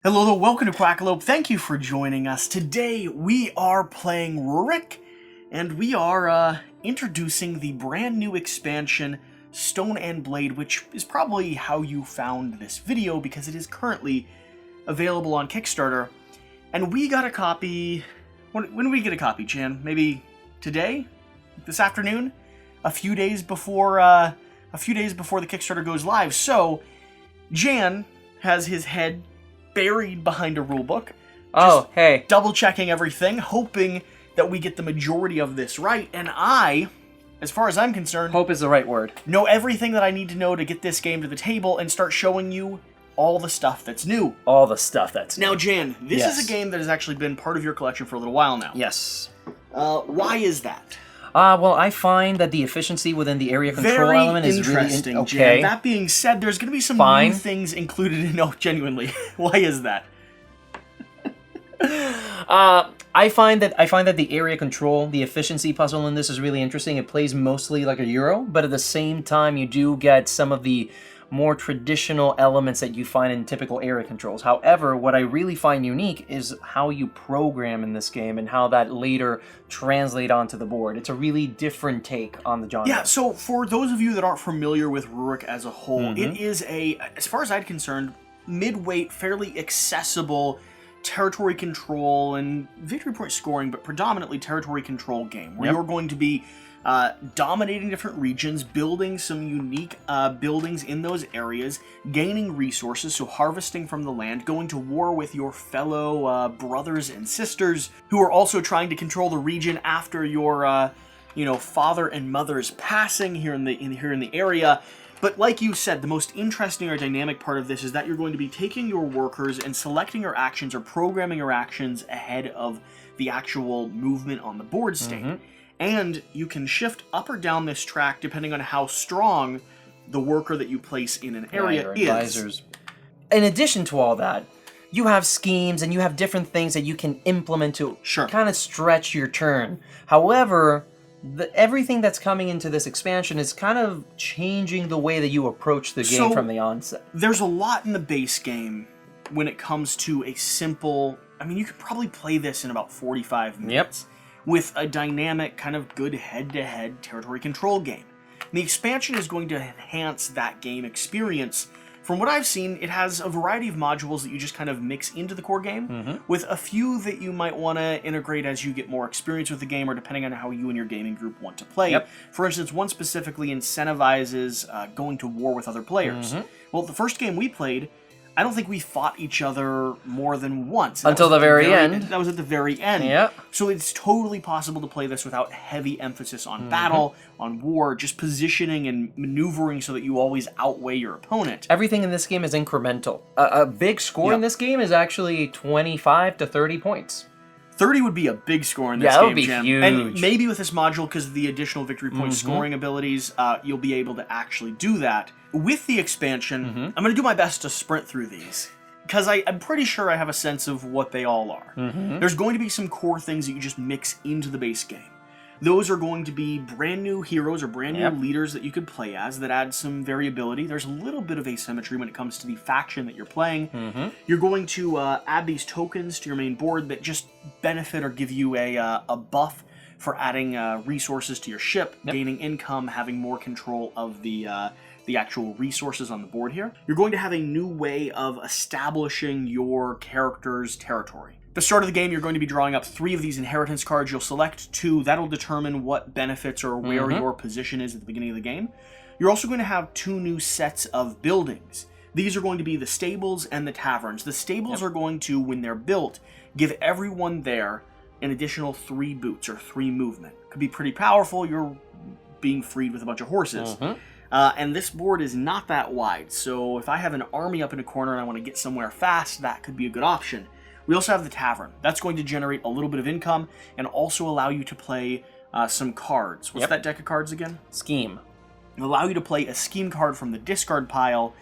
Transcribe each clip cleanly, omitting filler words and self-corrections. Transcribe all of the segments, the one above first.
Hello there, welcome to Quackalope. Thank you for joining us. Today we are playing Rurik, and we are introducing the brand new expansion, Stone and Blade, which is probably how you found this video because it is currently available on Kickstarter. And we got a copy. When did we get a copy, Jan? Maybe today? This afternoon? A few days before the Kickstarter goes live. So Jan has his head buried behind a rulebook. Hey. Double checking everything, hoping that we get the majority of this right. And I, as far as I'm concerned, Hope is the right word. know everything that I need to know to get this game to the table and start showing you all the stuff that's new. All the stuff that's Now, Jan, this Yes. is a game that has actually been part of your collection for a little while now. Yes. Why is that? Well, I find that the efficiency within the area control Very element is interesting, really Jan. That being said, there's going to be some new things included in... No, genuinely. Why is that? I find that the area control, the efficiency puzzle in this is really interesting. It plays mostly like a Euro, but at the same time, you do get some of the more traditional elements that you find in typical area controls. However, what I really find unique is how you program in this game and how that later translate onto the board. It's a really different take on the genre. Yeah, so for those of you that aren't familiar with Rurik as a whole, it is a, as far as I'm concerned, mid-weight, fairly accessible territory control and victory point scoring, but predominantly territory control game, where you're going to be dominating different regions, building some unique buildings in those areas, gaining resources, so harvesting from the land, going to war with your fellow brothers and sisters who are also trying to control the region after your father and mother's passing here in the area. But like you said, the most interesting or dynamic part of this is that you're going to be taking your workers and selecting your actions or programming your actions ahead of the actual movement on the board state. And you can shift up or down this track depending on how strong the worker that you place in an area is. Advisors. In addition to all that, you have schemes and you have different things that you can implement to kind of stretch your turn. However, everything that's coming into this expansion is kind of changing the way that you approach the game from the onset. There's a lot in the base game when it comes to a simple... I mean, you could probably play this in about 45 minutes. With a dynamic, kind of good head-to-head territory control game. And the expansion is going to enhance that game experience. From what I've seen, it has a variety of modules that you just kind of mix into the core game, with a few that you might want to integrate as you get more experience with the game, or depending on how you and your gaming group want to play. For instance, one specifically incentivizes going to war with other players. Well, the first game we played, I don't think we fought each other more than once. Until the very end. That was at the very end. So it's totally possible to play this without heavy emphasis on battle, on war, just positioning and maneuvering so that you always outweigh your opponent. Everything in this game is incremental. A big score in this game is actually 25 to 30 points. 30 would be a big score in this game, that would be Jim. huge. And maybe with this module, because of the additional victory point scoring abilities, you'll be able to actually do that. With the expansion, I'm going to do my best to sprint through these, because I'm pretty sure I have a sense of what they all are. There's going to be some core things that you just mix into the base game. Those are going to be brand new heroes or brand new leaders that you could play as that add some variability. There's a little bit of asymmetry when it comes to the faction that you're playing. You're going to add these tokens to your main board that just benefit or give you a buff for adding resources to your ship, gaining income, having more control of the actual resources on the board here. You're going to have a new way of establishing your character's territory. At the start of the game, you're going to be drawing up 3 of these inheritance cards. You'll select 2. That'll determine what benefits or where your position is at the beginning of the game. You're also going to have 2 new sets of buildings. These are going to be the stables and the taverns. The stables are going to, when they're built, give everyone there an additional 3 boots or 3 movement. Could be pretty powerful. You're being freed with a bunch of horses. And this board is not that wide, so if I have an army up in a corner and I want to get somewhere fast, that could be a good option. We also have the tavern. That's going to generate a little bit of income and also allow you to play some cards. What's that deck of cards again? Scheme. It'll allow you to play a scheme card from the discard pile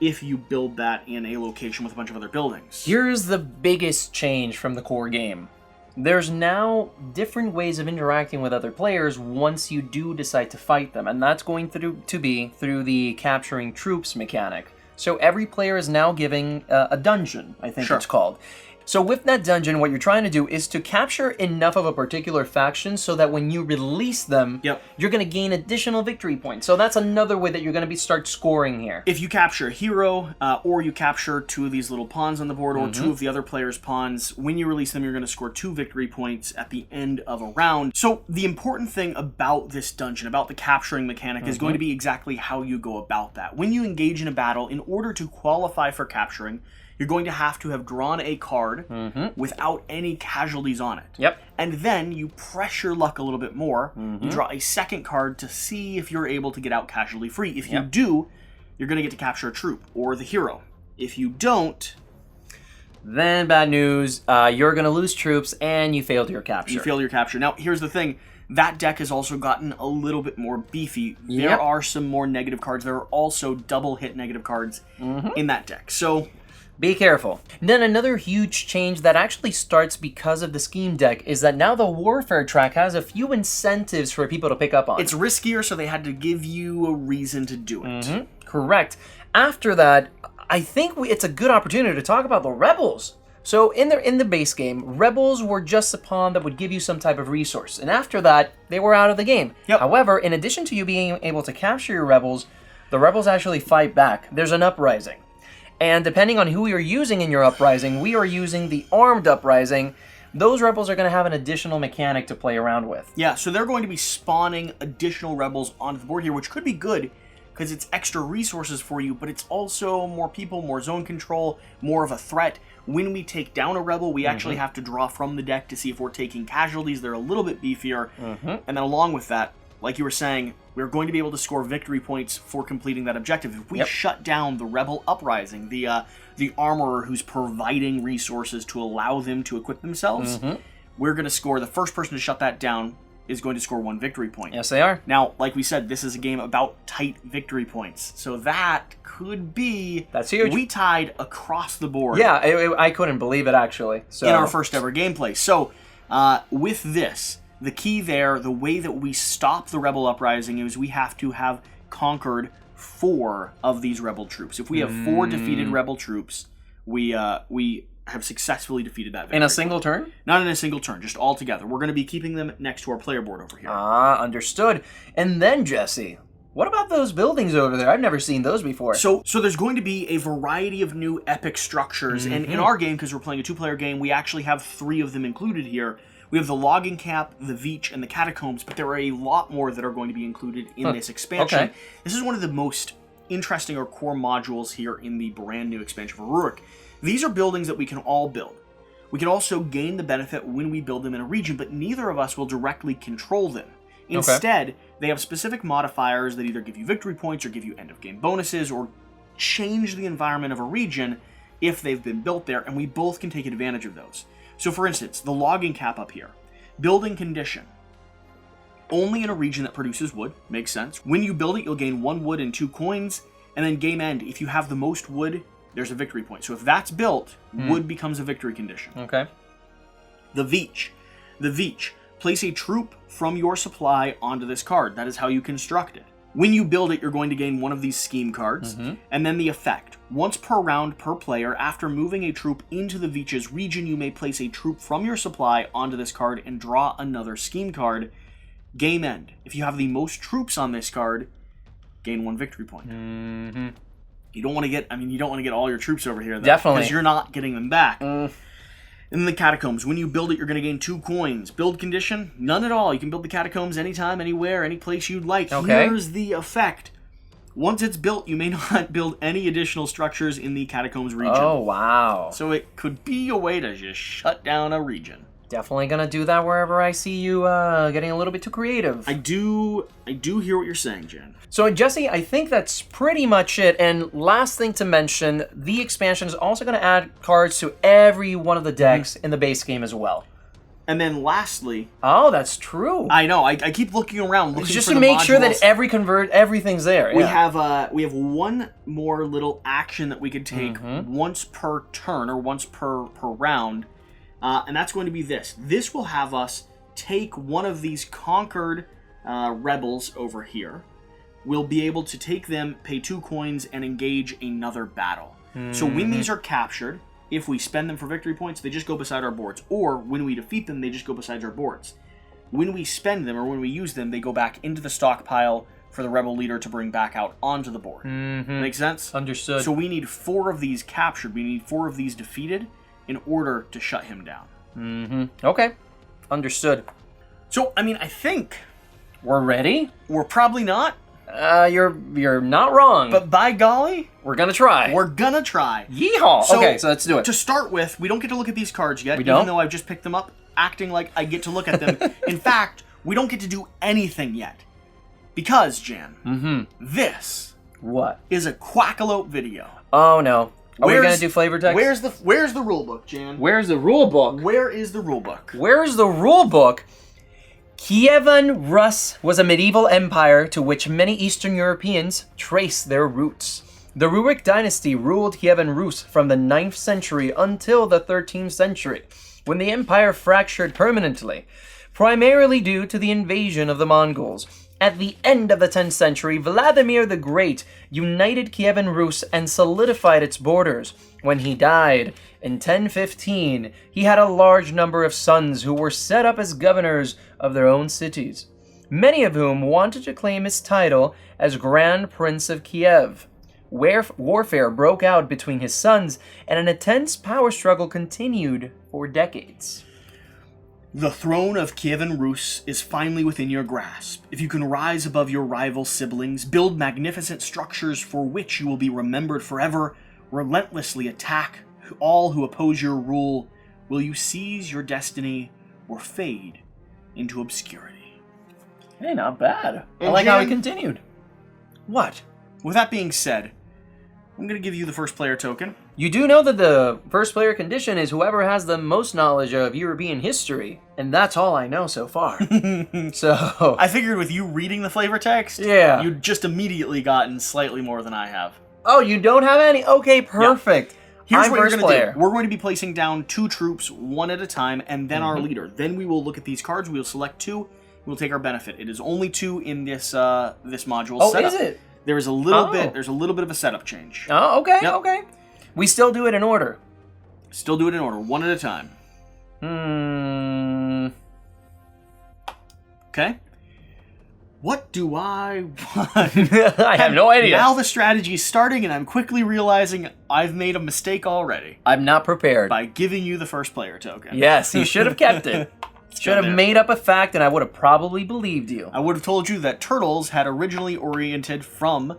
if you build that in a location with a bunch of other buildings. Here's the biggest change from the core game. There's now different ways of interacting with other players once you do decide to fight them, and that's going to be through the capturing troops mechanic. So every player is now giving a dungeon, I think Sure. it's called. So with that dungeon, what you're trying to do is to capture enough of a particular faction so that when you release them, Yep. you're going to gain additional victory points. So that's another way that you're going to start scoring here. If you capture a hero, or you capture 2 of these little pawns on the board, or 2 of the other players' pawns, when you release them, you're going to score 2 victory points at the end of a round. So the important thing about this dungeon, about the capturing mechanic, is going to be exactly how you go about that. When you engage in a battle, in order to qualify for capturing, you're going to have drawn a card without any casualties on it. Yep. And then you press your luck a little bit more. You draw a second card to see if you're able to get out casualty free. If you do, you're going to get to capture a troop or the hero. If you don't, then bad news, you're going to lose troops and you failed your capture. you fail your capture. Now, here's the thing. That deck has also gotten a little bit more beefy. There Yep. are some more negative cards. There are also double hit negative cards in that deck. So Be careful. Then another huge change that actually starts because of the scheme deck is that now the warfare track has a few incentives for people to pick up on. it's riskier, so they had to give you a reason to do it. Correct. After that, I think it's a good opportunity to talk about the rebels. So in the base game, rebels were just a pawn that would give you some type of resource, and after that, they were out of the game. Yep. However, in addition to you being able to capture your rebels, the rebels actually fight back. There's an uprising. And depending on who you're using in your uprising, we are using the armed uprising. Those rebels are going to have an additional mechanic to play around with. Yeah, so they're going to be spawning additional rebels onto the board here, which could be good because it's extra resources for you, but it's also more people, more zone control, more of a threat. When we take down a rebel, we actually have to draw from the deck to see if we're taking casualties. They're a little bit beefier. And then along with that, like you were saying, we're going to be able to score victory points for completing that objective. If we shut down the rebel uprising, the armorer who's providing resources to allow them to equip themselves, we're going to score, the first person to shut that down is going to score 1 victory point. Yes, they are. Now, like we said, this is a game about tight victory points. So that could be... That's huge. We tied across the board. Yeah, I couldn't believe it, actually. So. In our first ever gameplay. So, with this, the key there, the way that we stop the rebel uprising is we have to have conquered 4 of these rebel troops. If we have 4 defeated rebel troops, we have successfully defeated that victory. In a single turn? Not in a single turn, just all together. We're going to be keeping them next to our player board over here. Ah, understood. And then, Jesse, what about those buildings over there? I've never seen those before. So there's going to be a variety of new epic structures, and in our game, because we're playing a 2-player game, we actually have 3 of them included here. We have the logging camp, the Veach, and the catacombs, but there are a lot more that are going to be included in this expansion. Okay. This is one of the most interesting or core modules here in the brand new expansion for Rurik. These are buildings that we can all build. We can also gain the benefit when we build them in a region, but neither of us will directly control them. Instead, they have specific modifiers that either give you victory points or give you end-of-game bonuses or change the environment of a region if they've been built there, and we both can take advantage of those. So for instance, the logging cap up here. Building condition. Only in a region that produces wood. Makes sense. When you build it, you'll gain 1 wood and 2 coins, and then game end, if you have the most wood, there's a victory point. So if that's built, wood becomes a victory condition. Okay. The Veach. The Veach. Place a troop from your supply onto this card. That is how you construct it. When you build it, you're going to gain 1 of these scheme cards. And then the effect. Once per round per player, after moving a troop into the Veach's region, you may place a troop from your supply onto this card and draw another scheme card. Game end. If you have the most troops on this card, gain 1 victory point. You don't want to get all your troops over here, though. Definitely. Because you're not getting them back. In the catacombs, when you build it, you're going to gain 2 coins. Build condition? None at all. You can build the catacombs anytime, anywhere, any place you'd like. Okay. Here's the effect. Once it's built, you may not build any additional structures in the catacombs region. Oh, wow. So it could be a way to just shut down a region. Definitely gonna do that wherever I see you getting a little bit too creative. I do hear what you're saying, Jen. So, Jesse, I think that's pretty much it. And last thing to mention, the expansion is also going to add cards to every one of the decks in the base game as well. And then lastly... Oh, that's true. I know, I keep looking around, looking just for to the make sure modules. that everything's there. We Yeah. have 1 more little action that we could take once per turn, or once per round, and that's going to be this. This will have us take 1 of these conquered rebels over here, will be able to take them, pay 2 coins, and engage another battle. So when these are captured, if we spend them for victory points, they just go beside our boards. Or when we defeat them, they just go beside our boards. When we spend them, or when we use them, they go back into the stockpile for the rebel leader to bring back out onto the board. Make sense? Understood. So we need 4 of these captured. We need 4 of these defeated in order to shut him down. Okay. Understood. So, I mean, I think We're ready? we're probably not, You're not wrong. but by golly, we're gonna try. we're gonna try. Yeehaw! Okay, so let's do it. To start with, we don't get to look at these cards yet, We even don't? though I've just picked them up, acting like I get to look at them. In fact, we don't get to do anything yet. Because, Jan, this What? is a Quackalope video. Oh no. Are we Where's- gonna do flavor text? Where's the rule book, Jan? Where's the rule book? Where is the rule book? Where's the rule book? Kievan Rus was a medieval empire to which many Eastern Europeans trace their roots. The Rurik dynasty ruled Kievan Rus from the 9th century until the 13th century, when the empire fractured permanently, primarily due to the invasion of the Mongols. At the end of the 10th century, Vladimir the Great united Kievan Rus and solidified its borders. When he died in 1015, he had a large number of sons who were set up as governors of their own cities, many of whom wanted to claim his title as Grand Prince of Kiev. Warfare broke out between his sons, and an intense power struggle continued for decades. The throne of Kievan Rus is finally within your grasp. If you can rise above your rival siblings, build magnificent structures for which you will be remembered forever, relentlessly attack all who oppose your rule, will you seize your destiny or fade into obscurity? Hey, not bad. I And like how he Jan- continued. What? With that being said, I'm going to give you the first player token. You do know that the first player condition is whoever has the most knowledge of European history, and that's all I know so far. So, I figured with you reading the flavor text, Yeah. you'd just immediately gotten slightly more than I have. oh, you don't have any? Okay, perfect. Here's I'm what you're first going to player. do. We're going to be placing down 2 troops, one at a time, and then our leader. Then we will look at these cards. We'll select 2. We'll take our benefit. It is only 2 in this this module. Oh, setup. is it? There is a little Oh. bit. There's a little bit of a setup change. Oh, okay, Yep. okay. We still do it in order. Still do it in order, one at a time. Okay. What do I want? I have no idea. Now the strategy is starting, and I'm quickly realizing I've made a mistake already I'm not prepared. by giving you the first player token. Yes, you should have kept it. Should have there. made up a fact, and I would have probably believed you. I would have told you that turtles had originally oriented from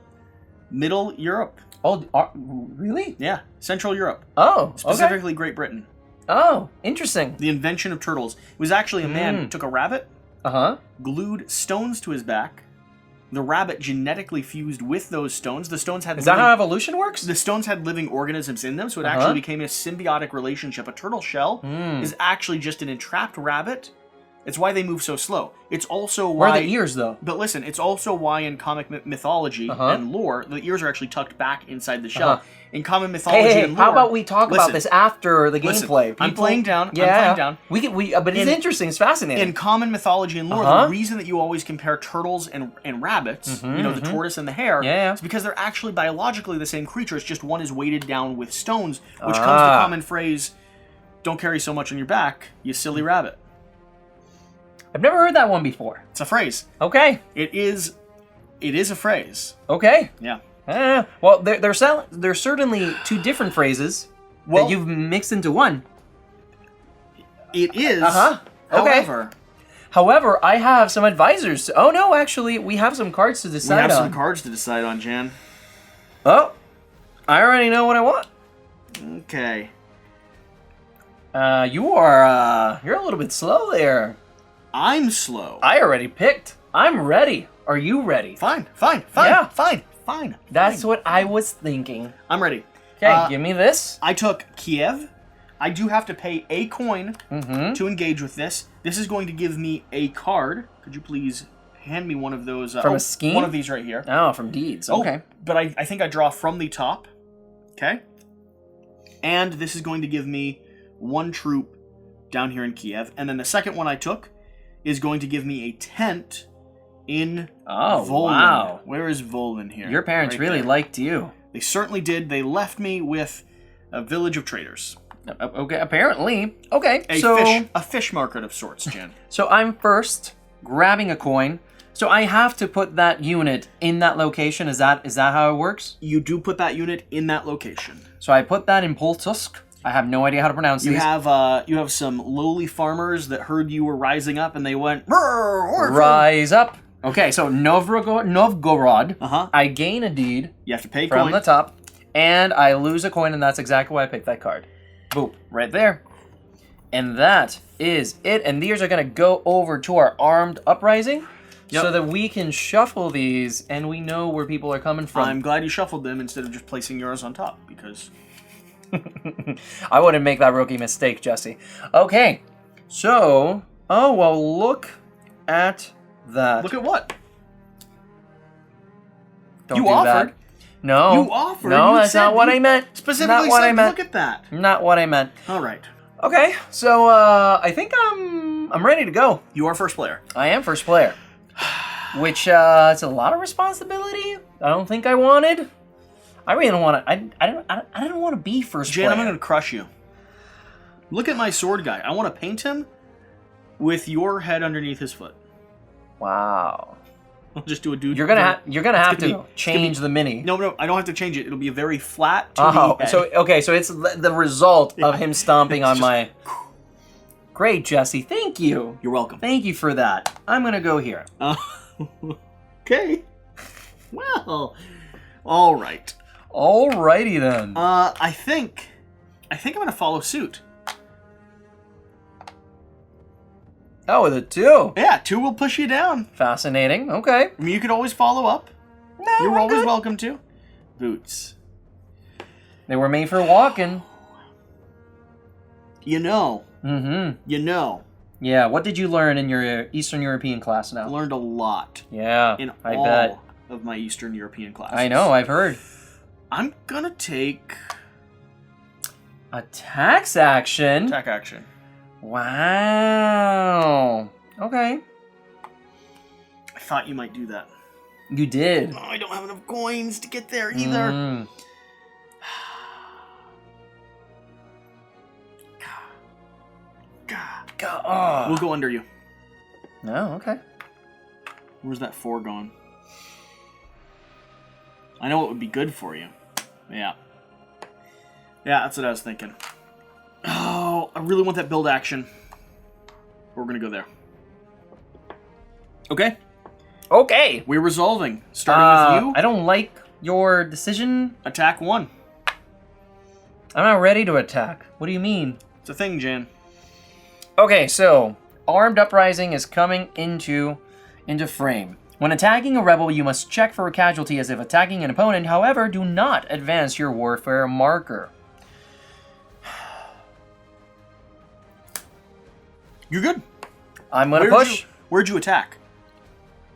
Middle Europe. Oh, really? Yeah, Central Europe. Oh, okay. Specifically Great Britain. Oh, interesting. The invention of turtles. It was actually a man who took a rabbit, Uh-huh. glued stones to his back. The rabbit genetically fused with those stones. The stones had Is that how evolution works? the stones had living organisms in them, so it actually became a symbiotic relationship. A turtle shell is actually just an entrapped rabbit. It's why they move so slow. It's also Where why... are the ears, though? But listen, it's also why in comic mythology and lore, the ears are actually tucked back inside the shell. In common mythology Hey, and lore... how about we talk about listen, this after the listen, gameplay? I'm playing down, I'm Yeah, playing down. But it's interesting. It's fascinating. In common mythology and lore, the reason that you always compare turtles and rabbits, the tortoise and the hare, is because they're actually biologically the same creatures, just one is weighted down with stones, which comes the common phrase, don't carry so much on your back, you silly rabbit. I've never heard that one before. It's a phrase. Okay. It is a phrase. Okay. Yeah. Well, there's certainly 2 different phrases that you've mixed into one. It is. Okay. However, I have some advisors. Oh no, actually, we have some cards to we decide have on. some cards to decide on, Jan. Oh, I already know what I want. Okay. You're a little bit slow there. I'm slow. I already picked. I'm ready. Are you ready? Fine. Yeah. Fine. That's what I was thinking. I'm ready. Okay, give me this. I took Kiev. I do have to pay a coin to engage with this. This is going to give me a card. Could you please hand me one of those? From a scheme? One of these right here. Oh, from deeds. Okay. But I think I draw from the top. Okay. And this is going to give me 1 troop down here in Kiev. And then the second one I took is going to give me a tent in Oh, Volin. wow. Where is Volin here? Your parents Right really there. liked you. They certainly did. They left me with a village of traders. Okay, apparently. Okay, so A fish market of sorts, Jen. so I'm first grabbing a coin. So I have to put that unit in that location. Is that how it works? You do put that unit in that location. So I put that in Poltusk. I have no idea how to pronounce You these. have some lowly farmers that heard you were rising up, and they went Rise up. Okay, so Novgorod. Uh-huh. I gain a deed You have to pay from coin. the top, and I lose a coin, and that's exactly why I picked that card. Boop, right there. And that is it. And these are going to go over to our armed uprising so that we can shuffle these and we know where people are coming from. I'm glad you shuffled them instead of just placing yours on top, because... I wouldn't make that rookie mistake, Jesse. Okay, so... Oh, well, look at that. Look at what? Don't You do offered. that. No. You offered. No, You that's said not what you I meant. Specifically Not what said, I meant. look at that. Not what I meant. All right. Okay, so I think I'm ready to go. You are first player. I am first player, which it's a lot of responsibility. I don't think I wanted. I really don't want to. I don't want to be first Jan, player. I'm going to crush you. Look at my sword guy. I want to paint him with your head underneath his foot. Wow. I'll just do a dude. You're gonna have to gonna be- change the mini. No, I don't have to change it. It'll be a very flat 2D Oh, head. so okay, so it's the result of him stomping on my. Great, Jesse. Thank you. You're welcome. Thank you for that. I'm gonna go here. Okay. Well, all right. Alrighty then. I think I'm gonna follow suit. Oh, the 2. Yeah, 2 will push you down. Fascinating. Okay. I mean, you could always follow up. No, You're I'm always good. welcome to. Boots. They were made for walking. You know. Mm-hmm. You know. Yeah. What did you learn in your Eastern European class I now? learned a lot Yeah. in I all bet. of my Eastern European classes. I know. I've heard. I'm gonna take A tax action. attack action. Wow. Okay. I thought you might do that. You did. Oh, I don't have enough coins to get there either. Mm. Oh. We'll go under you. No. Okay. Where's that 4 gone? I know what would be good for you. Yeah. Yeah, that's what I was thinking. Oh, I really want that build action. We're gonna go there. Okay. Okay. We're resolving. Starting with you. I don't like your decision. Attack 1. I'm not ready to attack. What do you mean? It's a thing, Jan. Okay, so armed uprising is coming into frame. When attacking a rebel, you must check for a casualty as if attacking an opponent. However, do not advance your warfare marker. You're good. I'm gonna push. Where'd you attack?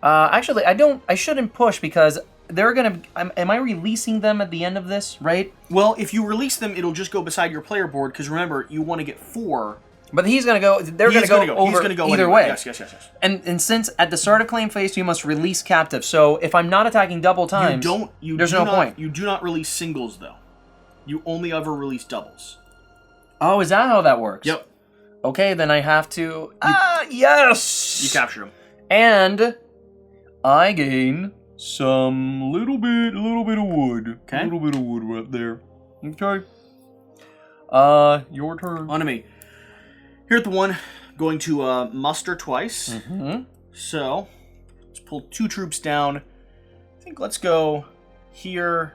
Actually, I shouldn't push because they're gonna. Am I releasing them at the end of this? Right? Well, if you release them, it'll just go beside your player board, because remember, you want to get 4. But he's gonna go. They're He's gonna go over He's gonna go either anyway. way. Yes. And since at the start of claim phase you must release captive, so if I'm not attacking double times, there's no point. You do not release singles, though. You only ever release doubles. Oh, is that how that works? Yep. Okay, then I have to. Yes. You capture them. And I gain some little bit of wood. Okay. A little bit of wood right there. Okay. Your turn. On to me. Here at the 1, going to muster twice. Mm-hmm. So, let's pull 2 troops down. I think let's go here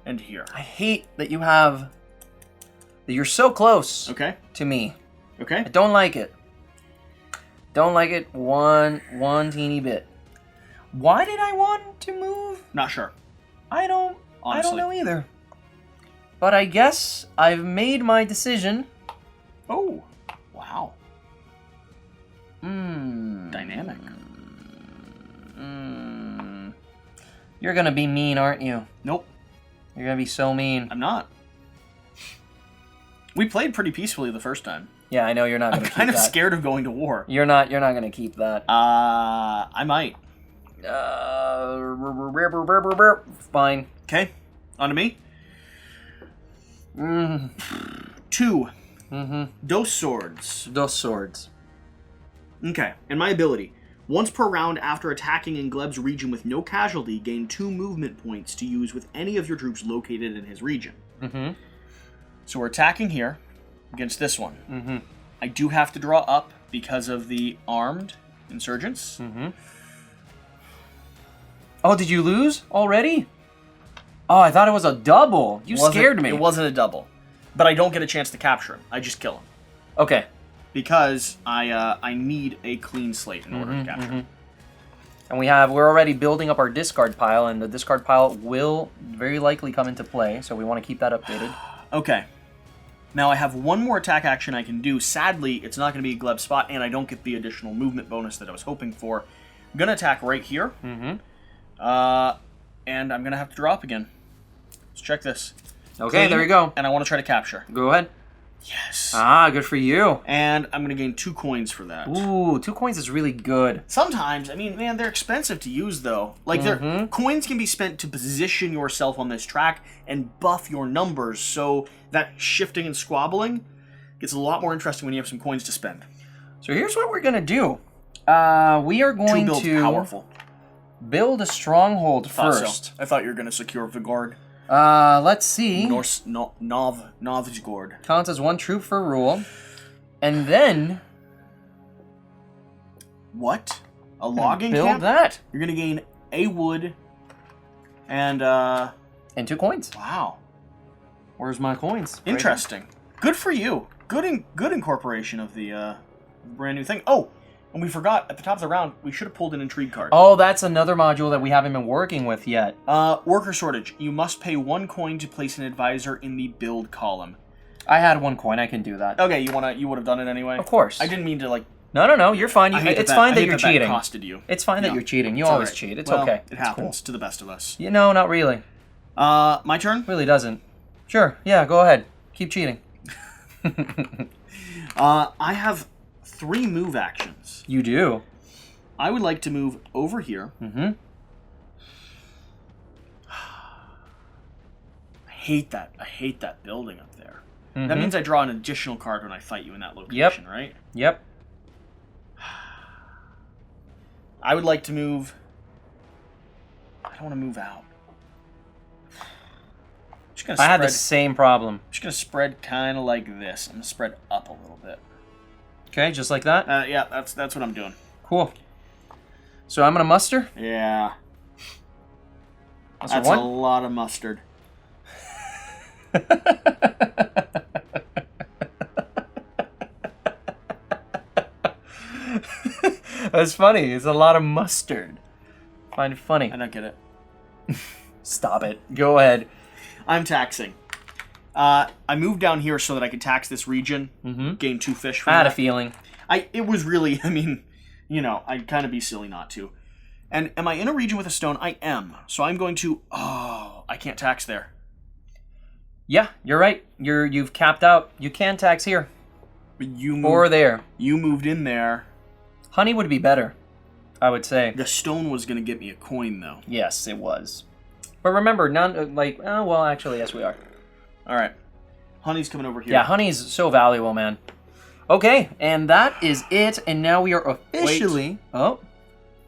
and here. I hate that that you're so close Okay. to me. Okay. I don't like it. Don't like it one teeny bit. Why did I want to move? Not sure. I don't Honestly. know either. But I guess I've made my decision. Oh. Wow. Dynamic. You're gonna be mean, aren't you? Nope. You're gonna be so mean. I'm not. We played pretty peacefully the first time. Yeah, I know you're not I'm gonna keep kind of that. scared of going to war. You're not gonna keep that. I might. Fine. Okay, on to me. Mm. 2. Mm-hmm. Dos swords. Those swords. Okay, and my ability. Once per round after attacking in Gleb's region with no casualty, gain 2 movement points to use with any of your troops located in his region. Mm-hmm. So we're attacking here against this one. Mm-hmm. I do have to draw up because of the armed insurgents. Mm-hmm. Oh, did you lose already? Oh, I thought it was a double. You scared me. It wasn't a double. But I don't get a chance to capture him. I just kill him. Okay. Because I need a clean slate in order to capture him. And we're already building up our discard pile, and the discard pile will very likely come into play, so we want to keep that updated. Okay. Now I have one more attack action I can do. Sadly, it's not going to be a Gleb spot, and I don't get the additional movement bonus that I was hoping for. I'm going to attack right here. Mm-hmm. And I'm going to have to draw up again. Let's check this. Okay, Clean, there you go. And I want to try to capture. Go ahead. Yes. Ah, good for you. And I'm going to gain 2 coins for that. Ooh, 2 coins is really good. Sometimes, I mean, man, they're expensive to use, though. Like, coins can be spent to position yourself on this track and buff your numbers, so that shifting and squabbling gets a lot more interesting when you have some coins to spend. So here's what we're going to do. We are going to powerful. build a stronghold Thought first. so. I thought you were going to secure Vigord. Let's see. Novgorod. Counts as 1 troop for rule. And then... What? A logging build camp? that. You're going to gain a wood and, And 2 coins. Wow. Where's my coins? Interesting. Good for you. Good incorporation of the brand new thing. Oh, and we forgot, at the top of the round, we should have pulled an intrigue card. Oh, that's another module that we haven't been working with yet. Worker shortage. You must pay 1 coin to place an advisor in the build column. I had 1 coin. I can do that. Okay, you would have done it anyway? Of course. I didn't mean to, like... No. You're fine. It's fine that you're cheating. That costed you. It's fine that you're cheating. You It's always alright. cheat. It's Well, okay. It happens to the best of us. You know, not really. My turn? Really doesn't. Sure. Yeah, go ahead. Keep cheating. I have 3 move actions. You do. I would like to move over here. Mm-hmm. I hate that building up there. That means I draw an additional card when I fight you in that location, right? Yep. I would like to move... I don't want to move out. I had the same problem. I'm just going to spread kind of like this. I'm going to spread up a little bit. Okay, just like that? Yeah, that's what I'm doing. Cool. So I'm going to muster? Yeah. That's a lot of mustard. That's funny. It's a lot of mustard. Find it funny. I don't get it. Stop it. Go ahead. I'm taxing. I moved down here so that I could tax this region. Gain 2 fish from I had that. a feeling. It was really, I mean, you know, I'd kind of be silly not to. And am I in a region with a stone? I am. So I'm going to... Oh, I can't tax there. Yeah, you're right. You've capped out. You can tax here. But you moved, Or there. You moved in there. Honey would be better, I would say. The stone was going to get me a coin, though. Yes, it was. But remember, well, actually, yes, we are. All right. Honey's coming over here. Yeah, honey's so valuable, man. Okay, and that is it. And now we are officially... Wait. Oh.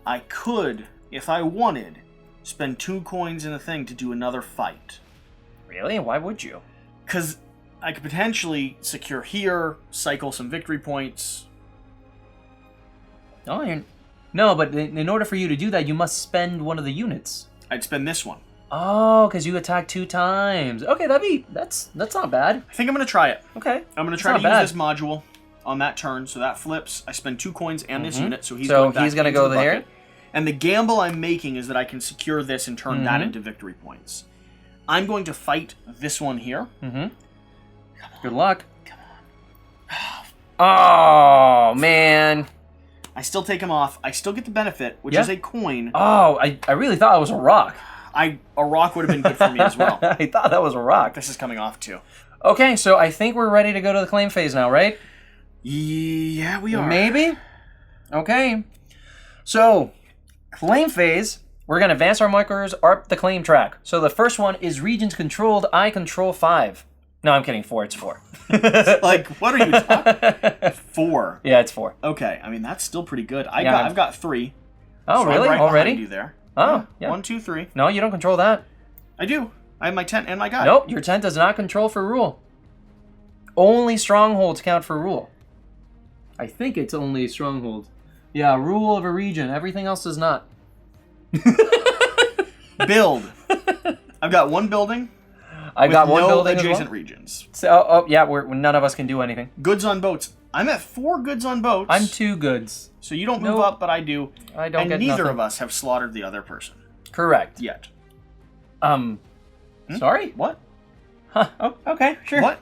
I could, if I wanted, spend 2 coins in a thing to do another fight. Really? Why would you? Because I could potentially secure here, cycle some victory points. Oh, no, but in order for you to do that, you must spend one of the units. I'd spend this one. Oh, because you attack 2 times. Okay, that's not bad. I think I'm going to try it. Okay. I'm going to try to use this module on that turn, so that flips. I spend 2 coins and this unit, so he's going back he's going to into go the there. bucket. And the gamble I'm making is that I can secure this and turn that into victory points. I'm going to fight this one here. Good luck. Come on. Oh, man. I still take him off. I still get the benefit, which is a coin. Oh, I really thought it was a rock. A rock would have been good for me as well. I thought that was a rock. This is coming off too. Okay, so I think we're ready to go to the claim phase now, right? Yeah, we are. Maybe? Okay. So, Claim phase. We're going to advance our markers up the claim track. So the first one is regions controlled. I control 5. No, I'm kidding. 4. It's 4. Like, what are you talking? 4. Yeah, it's 4. Okay, I mean, that's still pretty good. I've got 3. Oh, so really? I'm right Already? behind you there. Oh, yeah. 1, 2, 3. No, you don't control that. I do. I have my tent and my guy. Nope, your tent does not control for rule. Only strongholds count for rule. I think it's only stronghold. Yeah, rule of a region. Everything else does not. Build. I've got 1 building. I got one no building adjacent as well. regions. So, yeah, none of us can do anything. Goods on boats. I'm at 4 goods on boats. I'm 2 goods. So you don't move Nope. up, but I do. I don't and get neither nothing. of us have slaughtered the other person Correct. yet. Sorry? What? Huh. Oh, okay, sure. What?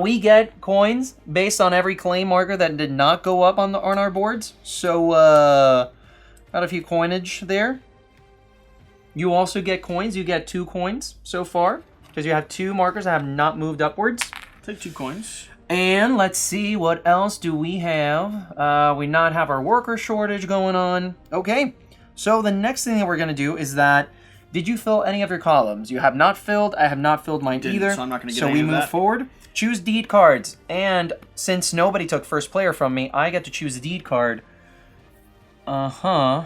We get coins based on every claim marker that did not go up on our boards. So, got a few coinage there. You also get coins. You get 2 coins so far because you have 2 markers that have not moved upwards. Take 2 coins. And let's see, what else do we have? We not have our worker shortage going on. Okay, so the next thing that we're going to do is that, did you fill any of your columns? You have not filled. I have not filled mine Didn't, either. so I'm not gonna get So any we of move that. forward. Choose deed cards. And since nobody took first player from me, I get to choose a deed card. Uh-huh.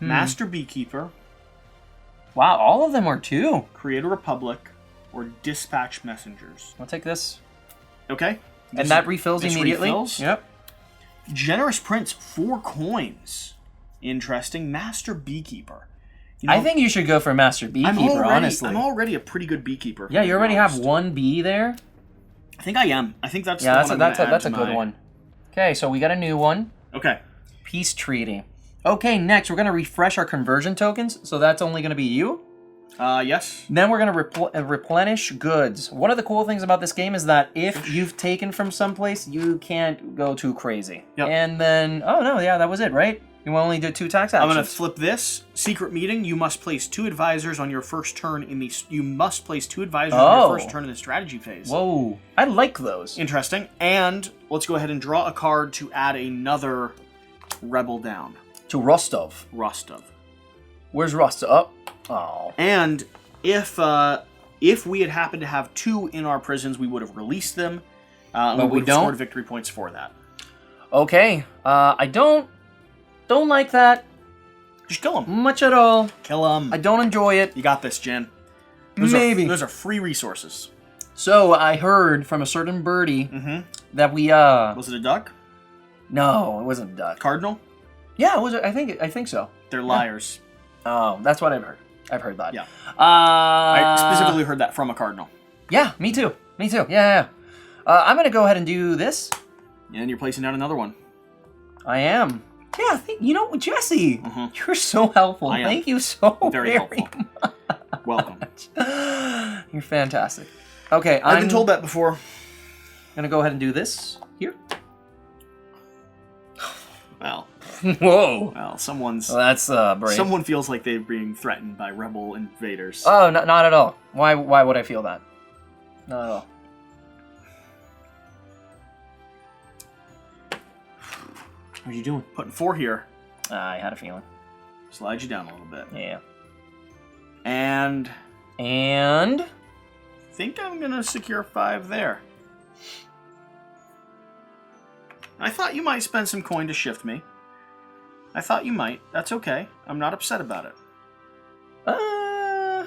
Master Beekeeper, Wow, all of them are 2. Create a Republic, or Dispatch Messengers. I'll take this. Okay? And that refills this immediately. refills. Yep. Generous Prince, 4 coins. Interesting. Master Beekeeper. You know, I think you should go for Master Beekeeper, honestly. I'm already a pretty good beekeeper. Yeah, to you be already have honest. 1 bee there. I think I am. I think that's Yeah, the that's one a good one. Okay, so we got a new one. Okay. Peace treaty. Okay, next we're going to refresh our conversion tokens, so that's only going to be you. Yes. Then we're going to replenish goods. One of the cool things about this game is that if you've taken from someplace, you can't go too crazy. Yep. And then, oh no, yeah, that was it, right? You only did 2 tax actions. I'm going to flip this. Secret meeting. You must place 2 advisors on your first turn in the... You must place 2 advisors on your first turn in the strategy phase. Whoa. I like those. Interesting. And let's go ahead and draw a card to add another rebel down. To Rostov. Rostov. Where's Rostov? Oh. And if we had happened to have 2 in our prisons, we would have released them. And But we would have scored don't? victory points for that. Okay. I don't like that Just kill them. much at all. Kill them. I don't enjoy it. You got this, Jen. Maybe. Those are free resources. So I heard from a certain birdie that we Was it a duck? no, it wasn't a duck. Cardinal? Yeah, it was. I think so. They're liars. Oh, that's what I've heard. I've heard that. Yeah. I specifically heard that from a cardinal. Yeah, me too. Me too. Yeah. I'm gonna go ahead and do this. And you're placing down another one. I am. Yeah, Jesse, you're so helpful. I am. Thank you so Very helpful. Welcome. You're fantastic. Okay, I've I'm been told that before. gonna go ahead and do this here. Well, Whoa. someone's... Well, that's brave. Someone feels like they're being threatened by rebel invaders. Oh, not at all. Why would I feel that? Not at all. What are you doing? Putting 4 here. I had a feeling. Slide you down a little bit. Yeah. And And think I'm going to secure 5 there. I thought you might spend some coin to shift me. I thought you might. That's okay. I'm not upset about it.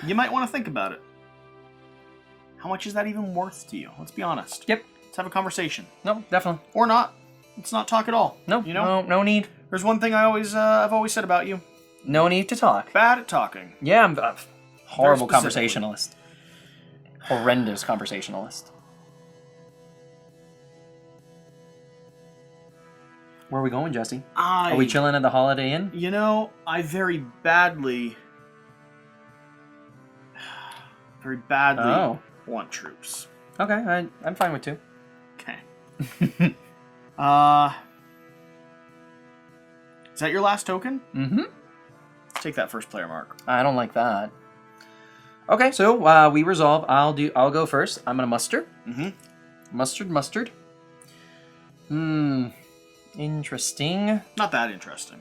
You might want to think about it. How much is that even worth to you? Let's be honest. Yep. Let's have a conversation. No, definitely. Or not. Let's not talk at all. No, You know? no need. There's one thing I've always said about you. No need to talk. Bad at talking. Yeah, I'm a horrible Very specifically. conversationalist. Horrendous conversationalist. Where are we going, Jesse? Are we chilling at the Holiday Inn? You know, I very badly Oh. want troops. Okay, I'm fine with 2. Okay. Is that your last token? Mm-hmm. Take that first player mark. I don't like that. Okay, so we resolve. I'll go first. I'm gonna muster. Mustard. Interesting. Not that interesting.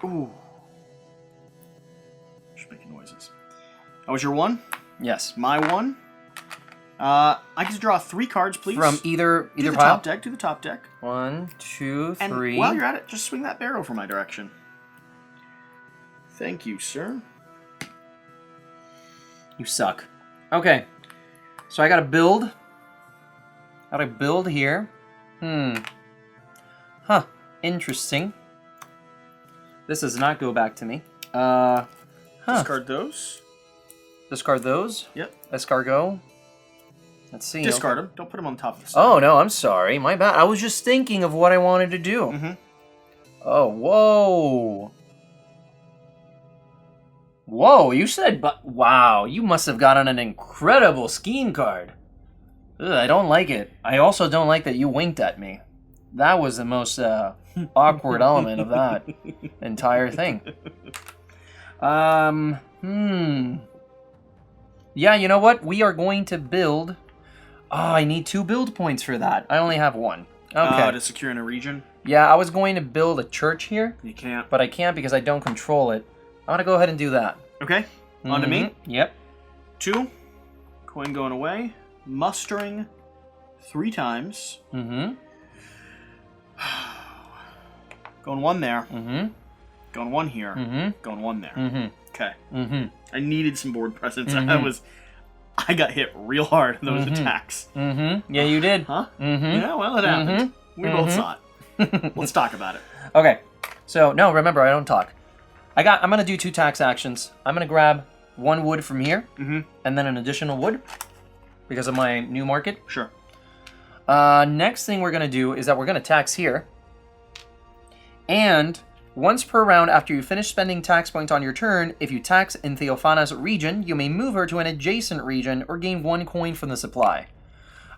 Ooh. Just making noises. That was your one? Yes. My one? I get to draw 3 cards, please. From either to the pile? top deck. To the top deck. 1, 2, 3. And while you're at it, just swing that barrel for my direction. Thank you, sir. You suck. Okay. So I gotta build. Gotta build here. Huh. Interesting. This does not go back to me. Discard those. Discard those? Yep. Escargot. Let's see. Discard them. Don't put them on top of the side. Oh, no, I'm sorry. My bad. I was just thinking of what I wanted to do. Mm-hmm. Oh, whoa. Whoa, you said, but wow, you must have gotten an incredible scheme card. Ugh, I don't like it. I also don't like that you winked at me. That was the most awkward element of that entire thing. Yeah, you know what? We are going to build... Oh, I need 2 build points for that. I only have 1. Okay. To secure in a region? Yeah, I was going to build a church here. You can't. But I can't because I don't control it. I'm going to go ahead and do that. Okay. On to me. Yep. 2. Coin going away. Mustering 3 times. Mm-hmm. Going 1 there. Mm-hmm. Going 1 here. Mm-hmm. Going 1 there. Mm-hmm. Okay. Mm-hmm. I needed some board presence. Mhm. I got hit real hard in those attacks. Mm-hmm. Yeah, you did. Huh? Mm-hmm. Yeah, well, it happened. We both saw it. Let's talk about it. Okay. So, no, remember, I don't talk. I'm going to do 2 tax actions. I'm going to grab 1 wood from here, and then an additional wood, because of my new market. Sure. Next thing we're going to do is that we're going to tax here. And once per round after you finish spending tax points on your turn, if you tax in Theophana's region, you may move her to an adjacent region or gain 1 coin from the supply.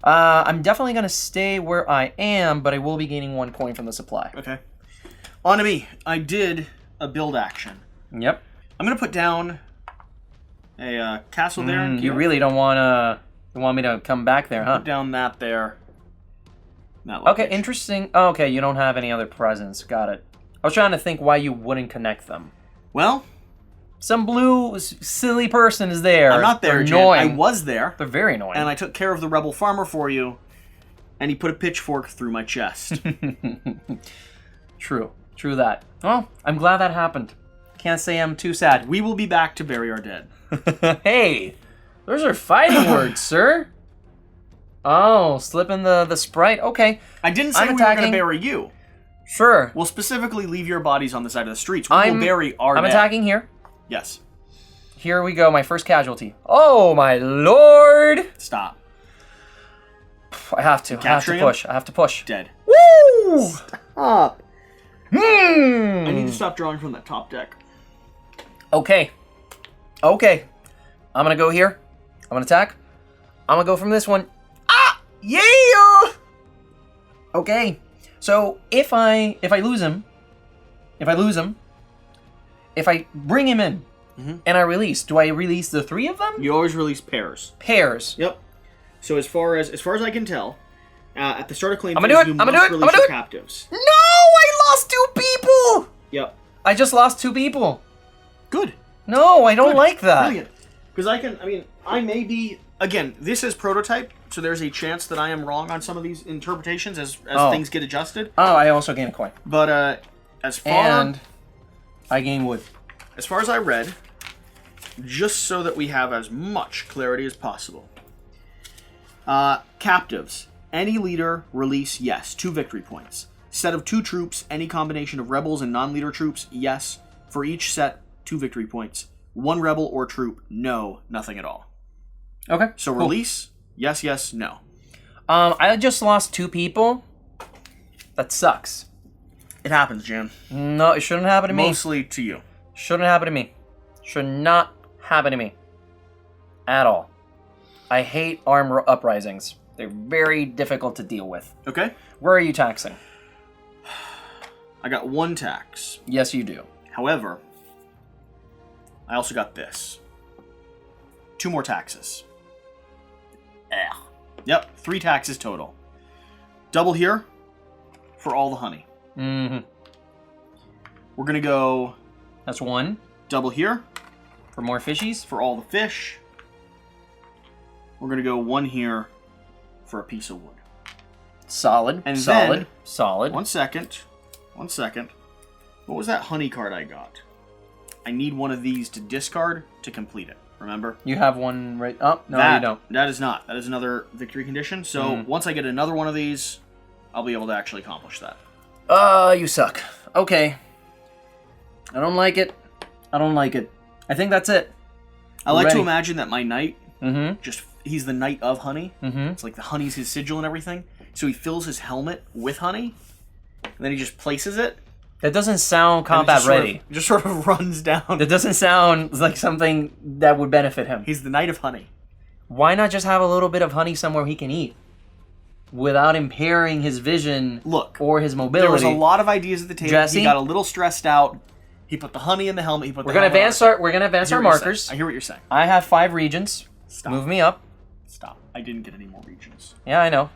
I'm definitely going to stay where I am, but I will be gaining 1 coin from the supply. Okay. On to me. I did a build action. Yep. I'm going to put down a castle there. In You Kiev. really don't want me to come back there, huh? Put down that there. That Okay, location. interesting. Oh, okay, you don't have any other presents. Got it. I was trying to think why you wouldn't connect them. Well, Some blue silly person is there. I'm not there, They're Jen. annoying. I was there. They're very annoying. And I took care of the rebel farmer for you, and he put a pitchfork through my chest. True that. Well, I'm glad that happened. Can't say I'm too sad. We will be back to bury our dead. Hey, those are fighting words, sir. Oh, slipping the sprite. Okay, I didn't say I'm we were going attacking. to bury you. Sure. We'll specifically leave your bodies on the side of the streets. We will bury our I'm dead. attacking here. Yes. Here we go, my first casualty. Oh, my lord. Stop. I have to. I have to Capturing push. I have to push. Dead. Woo! Stop. Hmm. I need to stop drawing from that top deck. Okay. Okay. I'm gonna go here. I'm gonna attack. I'm gonna go from this one. Ah! Yeah! Okay. So if I lose him, if I bring him in and I release, do I release the 3 of them? You always release pairs. Pairs. Yep. So as far as I can tell, at the start of claim I'm gonna phase, do it. you I'm gonna must do it. I'm release gonna your do it. captives. No! I lost 2 people! Yep. I just lost 2 people. Good. No, I don't like that. Brilliant. Because I may be, again, this is prototype, so there's a chance that I am wrong on some of these interpretations as things get adjusted. Oh, I also gain a coin. But as far And I gain wood. as far as I read, just so that we have as much clarity as possible. Captives. Any leader, release, yes. 2 victory points. Set of 2 troops, any combination of rebels and non-leader troops, yes. For each set, 2 victory points. 1 rebel or troop, no, nothing at all. Okay. So cool. release, yes, yes, no. I just lost 2 people. That sucks. It happens, Jan. No, it shouldn't happen to me. Mostly to you. Shouldn't happen to me. Should not happen to me. At all. I hate arm uprisings. They're very difficult to deal with. Okay. Where are you taxing? I got 1 tax. Yes, you do. However, I also got this. 2 more taxes. Yep, 3 taxes total. Double here for all the honey. Mm-hmm. We're going to go That's one. double here For more fishies? for all the fish. We're going to go one here for a piece of wood. Solid. And solid. then- solid. One second. What was that honey card I got? I need one of these to discard to complete it. Remember? You have one right... Oh, no, that, you don't. That is not. That is another victory condition. So once I get another one of these, I'll be able to actually accomplish that. You suck. Okay. I don't like it. I think that's it. I like Ready. to imagine that my knight, Mm-hmm. he's the knight of honey. Mm-hmm. It's like the honey's his sigil and everything. So he fills his helmet with honey, and then he just places it. That doesn't sound and it combat just sort of- ready. just sort of runs down. That doesn't sound like something that would benefit him. He's the knight of honey. Why not just have a little bit of honey somewhere he can eat? Without impairing his vision Look, or his mobility. there was a lot of ideas at the table. Jesse? He got a little stressed out. He put the honey in the helmet. He put. We're the gonna helmet advance on. our I hear what you're markers. saying. I hear what you're saying. I have 5 regions. Stop. Move me up. Stop. I didn't get any more regions. Yeah, I know.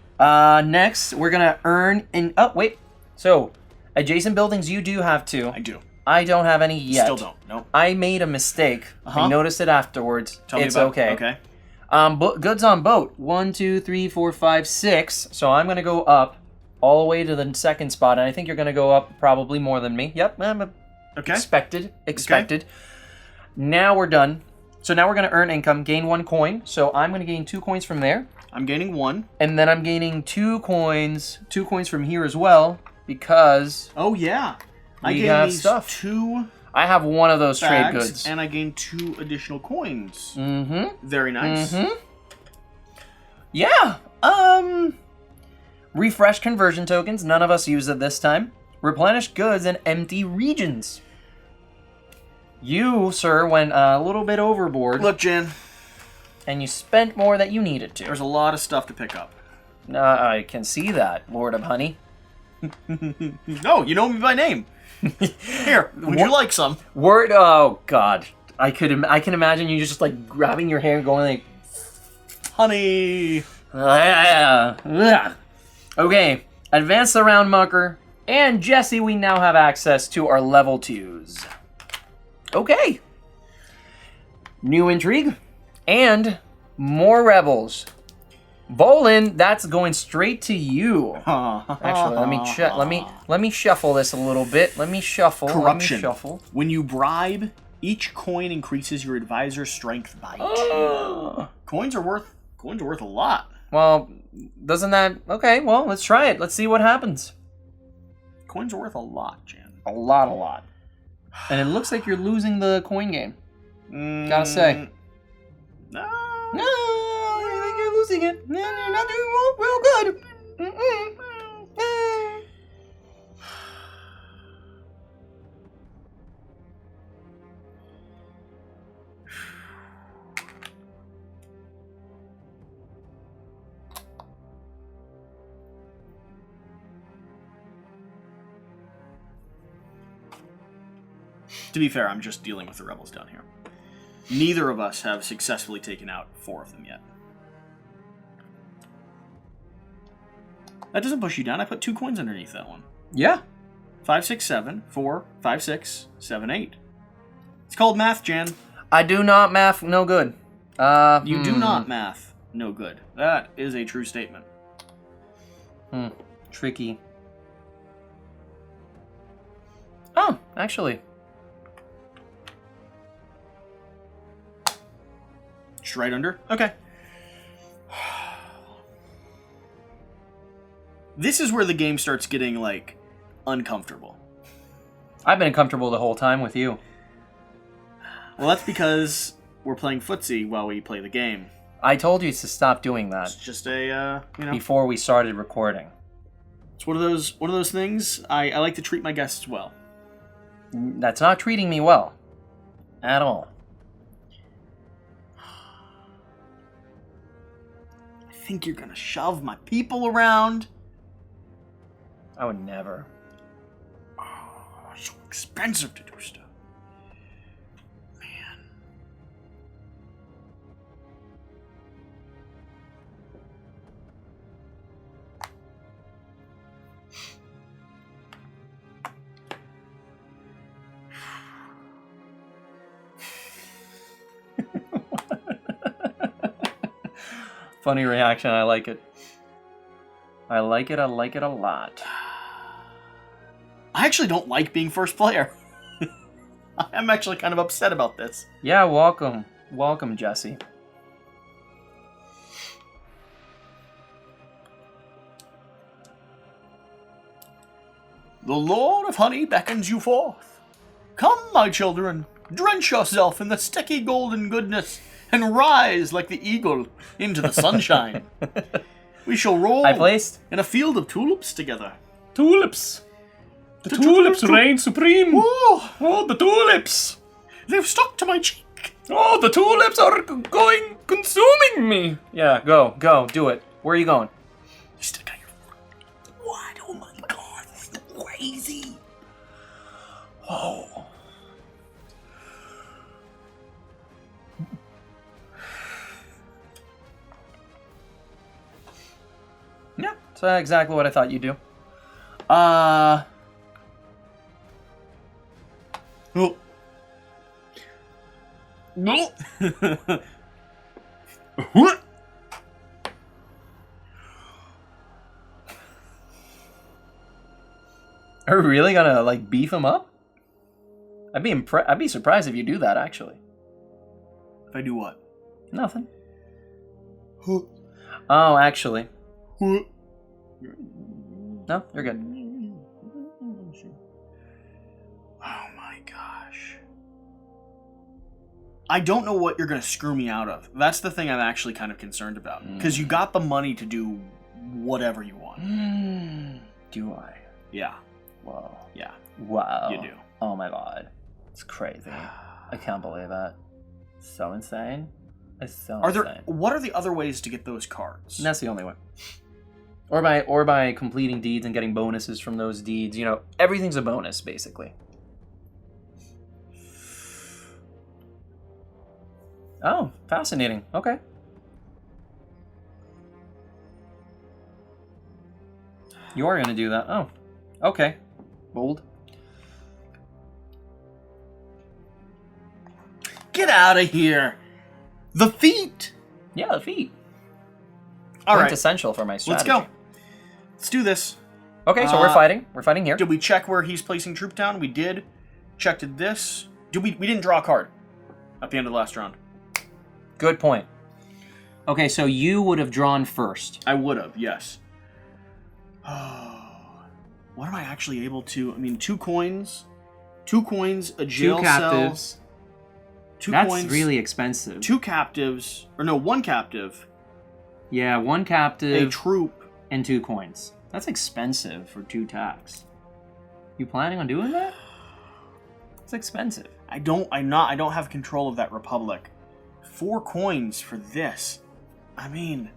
Next, we're gonna earn in. Oh, wait. So, adjacent buildings, you do have 2. I do. I don't have any yet. Still don't. Nope. I made a mistake. I noticed it afterwards. Tell me It's about okay. Okay. Goods on boat. 1, 2, 3, 4, 5, 6. So I'm gonna go up all the way to the second spot, and I think you're gonna go up probably more than me. Yep. Okay. Expected. Now we're done. So now we're gonna earn income, gain 1 coin. So I'm gonna gain 2 coins from there, I'm gaining 1. and then I'm gaining 2 coins from here as well because Oh yeah. I We gained have these stuff. 2 I have one of those trade bags, goods. and I gained 2 additional coins. Mm-hmm. Very nice. Mm-hmm. Yeah. Refresh conversion tokens. None of us use it this time. Replenish goods and empty regions. You, sir, went a little bit overboard. Look, Jen, And you spent more than you needed to. there's a lot of stuff to pick up. I can see that, Lord of Honey. No, you know me by name. Here, would you like some? Word. Oh God. I can imagine you just like grabbing your hair and going like. Honey. Okay, advance the round marker, and Jesse, we now have access to our level 2s. Okay. New intrigue, and more rebels. Volin, that's going straight to you. Actually, let me shuffle this a little bit. Let me shuffle. Corruption. Let me shuffle. When you bribe, each coin increases your advisor's strength by 2. Coins are worth a lot. Well, doesn't that... Okay, well, let's try it. Let's see what happens. Coins are worth a lot, Jan. A lot. And it looks like you're losing the coin game. Gotta say. No. No, I think you're losing it. No, you're not doing real good. To be fair, I'm just dealing with the rebels down here. Neither of us have successfully taken out 4 of them yet. That doesn't push you down. I put 2 coins underneath that one. Yeah. 5, 6, 7, 4, 5, 6, 7, 8. It's called math, Jan. I do not math no good. You do not math no good. That is a true statement. Tricky. Oh, actually. Just right under? Okay. This is where the game starts getting, like, uncomfortable. I've been uncomfortable the whole time with you. Well, that's because we're playing footsie while we play the game. I told you to stop doing that It's just a, before we started recording. It's one of those things. I like to treat my guests well. That's not treating me well. At all. I think you're gonna shove my people around. I would never. Oh, it's so expensive to do stuff. Man. Funny reaction. I like it. I like it a lot. I actually don't like being first player. I'm actually kind of upset about this. Yeah, welcome. Welcome, Jesse. The Lord of Honey beckons you forth. Come, my children, drench yourself in the sticky golden goodness, and rise like the eagle into the sunshine. We shall roll I placed. in a field of tulips together. Tulips. The tulips reign supreme. Oh, Oh, the tulips. they've stuck to my cheek. Oh, the tulips are consuming me. Yeah, go, do it. Where are you going? You still got your... What? Oh my god, this is crazy. Oh. Yeah, that's exactly what I thought you'd do. Oh. No. What? Are we really gonna like beef him up? I'd be surprised if you do that. Actually, If I do what? nothing. Oh, actually, no, you're good. Oh my gosh. I don't know what you're going to screw me out of. That's the thing I'm actually kind of concerned about. Because you got the money to do whatever you want. Do I? Yeah. Whoa. Yeah. Wow. You do. Oh my god. It's crazy. I can't believe that. So insane. It's so insane. What are the other ways to get those cards? And that's the only way. Or by completing deeds and getting bonuses from those deeds. You know, everything's a bonus, basically. Oh, fascinating. Okay. You are going to do that. Oh, okay. Bold. Get out of here! The feet! Yeah, the feet. All right. It's essential for my strategy. Let's go. Let's do this. Okay, so we're fighting. We're fighting here. Did we check where he's placing troop down? We did. Checked this. We didn't draw a card at the end of the last round. Good point. Okay, so you would have drawn first. I would have, yes. Oh, what am I actually able to? I mean, 2 coins, a jail Two cell, captives. 2 That's coins, really expensive. 2 captives, or no, 1 captive, Yeah, 1 a captive troop. and 2 coins. That's expensive for 2 tax. You planning on doing that? It's expensive. I don't have control of that republic. 4 coins for this. I mean,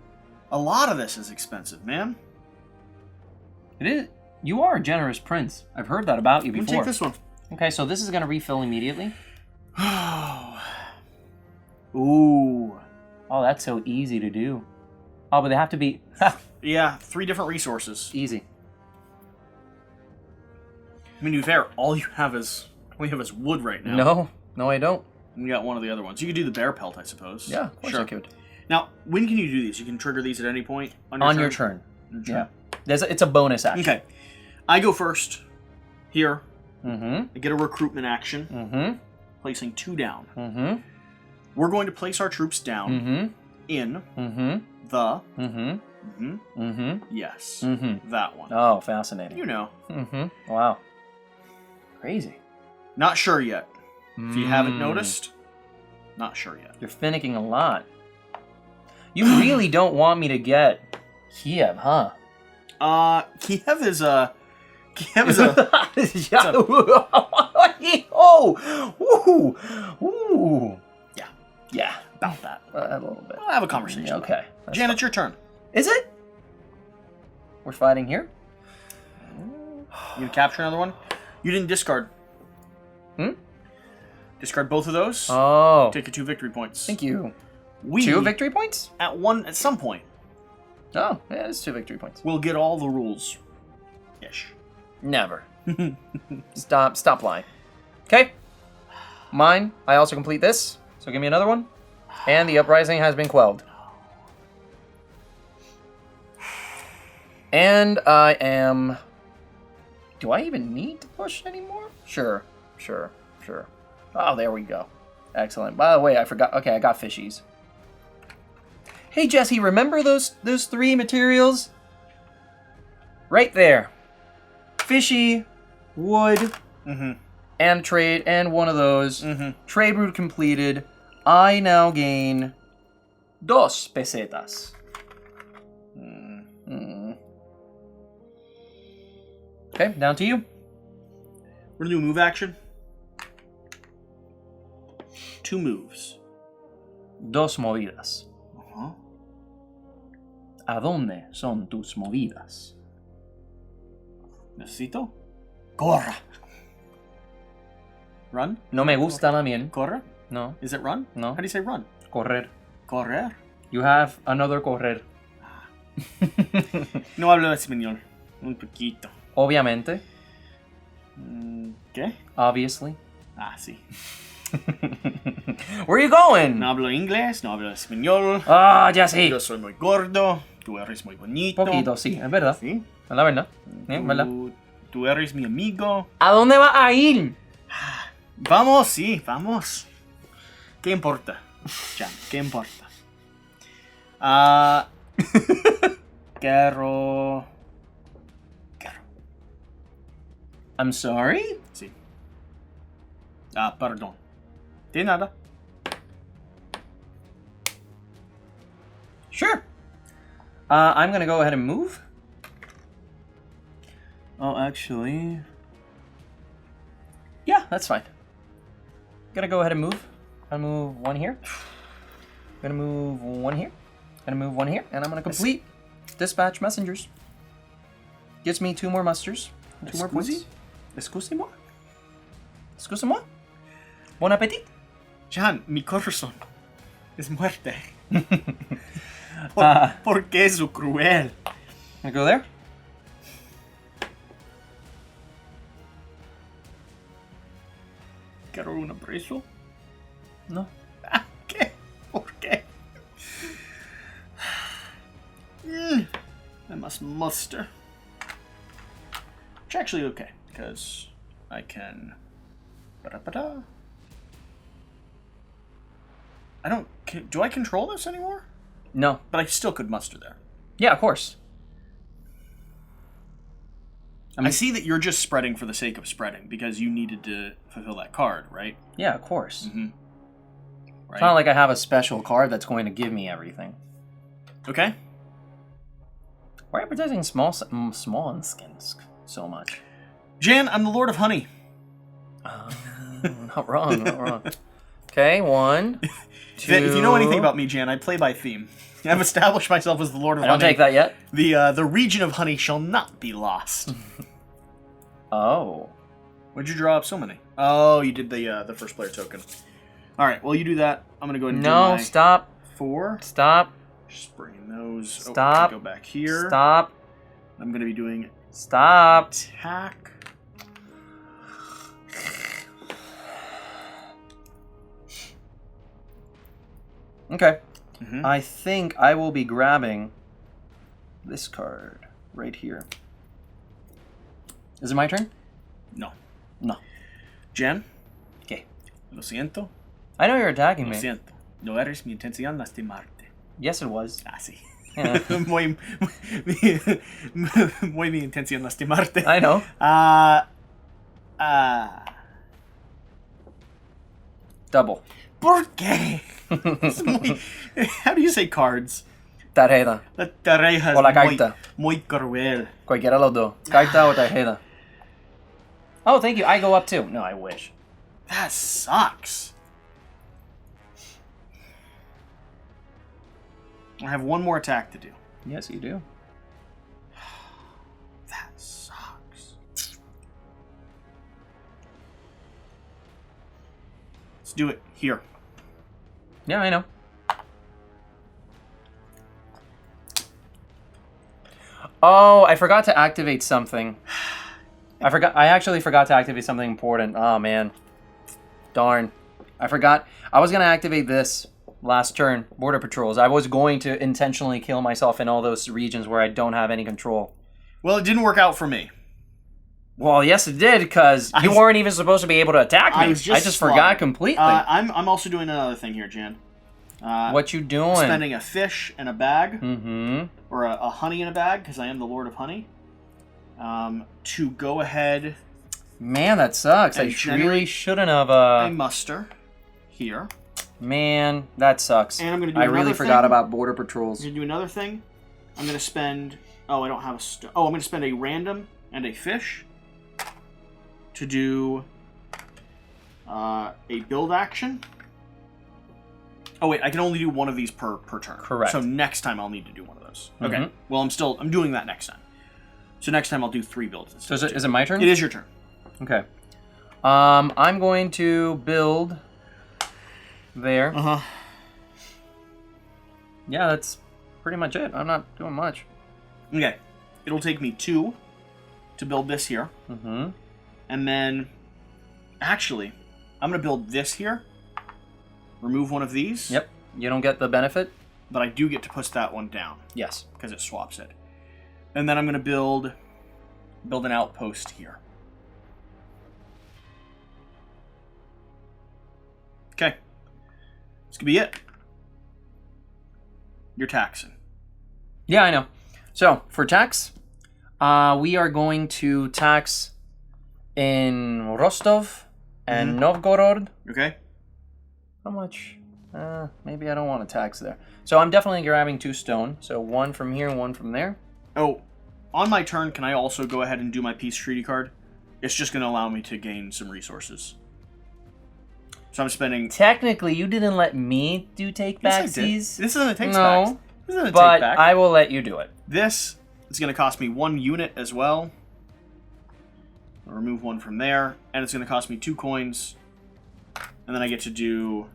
a lot of this is expensive, man. It is. You are a generous prince. I've heard that about you I'm gonna before. take this one. Okay, so this is going to refill immediately. Ooh. Oh, that's so easy to do. Oh, but they have to be Yeah, 3 different resources. easy. I mean, to be fair, all you have is wood right now. No, I don't. And you got one of the other ones. You could do the bear pelt, I suppose. Yeah, of course I could. Now, when can you do these? You can trigger these at any point On your turn. Yeah. It's a bonus action. Okay. I go first. Here. Mm-hmm. I get a recruitment action. Mm-hmm. Placing 2 down. Mm-hmm. We're going to place our troops down Mm-hmm. in Mm-hmm. the... Mm-hmm. Mhm. Mm-hmm. Yes. Mm-hmm. That one. Oh, fascinating. You know. Mm-hmm. Wow. Crazy. Not sure yet. If you haven't noticed, not sure yet. You're finicking a lot. You really don't want me to get Kiev, huh? Kiev is a... Yeah. Oh! Ooh! Ooh! Yeah. About that. A little bit. I'll have a conversation. Yeah, okay. That's Jan, it's your turn. Is it? We're fighting here? You gonna capture another one? You didn't discard. Discard both of those. Oh. Take your 2 victory points. Thank you. 2 2 victory points? at some point, Oh, yeah, it's 2 victory points. we'll get all the rules. Ish. Never. Stop lying. Okay. Mine. I also complete this. So give me another one. And the uprising has been quelled. And I am... Do I even need to push anymore? Sure. Oh, there we go. Excellent. By the way, I forgot. Okay, I got fishies. Hey, Jesse, remember those 3 materials? Right there. Fishy, wood, and trade, and one of those. Trade route completed. I now gain 2 pesetas. Okay, down to you. We're gonna do a move action. 2 moves. 2 movidas. ¿A dónde son tus movidas? Necesito. Corra. Run? No me gusta la miel. Corra? No. Is it run? No. How do you say run? Correr. Correr. You have another correr. No hablo español. Un poquito. Obviamente. ¿Qué? Obviously. Ah, sí. Where are you going? No hablo inglés, no hablo español. Ah, ya sí. Yo soy muy gordo. Tú eres muy bonito. Poquito, sí, es verdad. Sí. Es la verdad. Es verdad. Tú eres mi amigo. ¿A dónde vas a ir? Vamos, sí, vamos. ¿Qué importa? Jan, ¿qué importa? Quiero... I'm sorry? Sí. Perdón. De nada. Sure. I'm gonna go ahead and move. Oh, actually... Yeah, that's fine. Gonna go ahead and move. Gonna move 1 here. Gonna move 1 here. Gonna move 1 here. And I'm gonna complete dispatch messengers. Gets me 2 more musters. 2 more points. Excusez-moi. Excusez-moi. Bon appétit. Jan, mi corazón es muerte. ¿Por qué es so cruel? Gonna go there. ¿Quiero un abrazo? No. ¿Qué? ¿Por qué? I must muster. Which actually okay, because I can... Ba-da-ba-da. I don't... Do I control this anymore? No. But I still could muster there. Yeah, of course. I see that you're just spreading for the sake of spreading, because you needed to fulfill that card, right? Yeah, of course. Right? It's not like I have a special card that's going to give me everything. Okay. Why are you protecting small skins so much? Jan, I'm the Lord of Honey. Not wrong, not wrong. Okay, 1, 2... If you know anything about me, Jan, I play by theme. I've established myself as the Lord of Honey. I don't take that yet. The region of honey shall not be lost. Oh. What'd you draw up so many? Oh, you did the first player token. All right, well, you do that. I'm going to go ahead and do my stop. 4. Stop. Just bringing those. Stop. Go back here. Stop. I'm going to be doing Stop. attack. Okay. I think I will be grabbing this card right here. Is it my turn? No. No. Jan. Okay. Lo siento. I know you're attacking Lo me. siento. No eres mi intención lastimarte. Yes, it was. Ah, sí. Yeah. muy mi intención lastimarte. I know. Double. ¿Por qué? How do you say cards? Tarjeta. La tarjeta O la es carta. muy cruel. Cualquiera de los dos. Carta o tarjeta. Oh, thank you. I go up too. No, I wish. That sucks. I have one more attack to do. Yes, you do. That sucks. Let's do it here. Yeah, I know. Oh, I forgot to activate something. I actually forgot to activate something important. Oh, man. Darn. I forgot. I was going to activate this last turn. Border patrols. I was going to intentionally kill myself in all those regions where I don't have any control. Well, it didn't work out for me. Well, yes, it did, because you weren't even supposed to be able to attack me. I just forgot completely. I'm also doing another thing here, Jan. What you doing? Spending a fish in a bag, Mm-hmm. or a honey in a bag, because I am the Lord of Honey, to go ahead. Man, that sucks. I really shouldn't have. A muster here. Man, that sucks. And I'm going to do I another really thing. forgot about border patrols. I'm going to do another thing. I'm going to spend... Oh, I don't have a... I'm going to spend a random and a fish to do a build action. Oh, wait, I can only do one of these per turn. Correct. So next time I'll need to do one of those. Okay. Well, I'm doing that next time. So next time I'll do 3 builds. So is it my turn? It is your turn. Okay. I'm going to build there. Uh-huh. Yeah, that's pretty much it. I'm not doing much. Okay. It'll take me 2 to build this here. Mm-hmm. And then, actually, I'm going to build this here. Remove one of these. Yep. You don't get the benefit? But I do get to push that one down. Yes. Because it swaps it. And then I'm going to build an outpost here. Okay. This could be it. You're taxing. Yeah, I know. So, for tax, we are going to tax in Rostov and Novgorod. Okay. How much? Maybe I don't want to tax there. So I'm definitely grabbing 2 stone. So 1 from here, 1 from there. Oh, on my turn, can I also go ahead and do my peace treaty card? It's just going to allow me to gain some resources. So I'm spending... Technically, you didn't let me do take-backsies. This isn't a take-backs. No, This isn't a but take-back. I will let you do it. This is going to cost me 1 unit as well. I'll remove 1 from there. And it's going to cost me 2 coins. And then I get to do...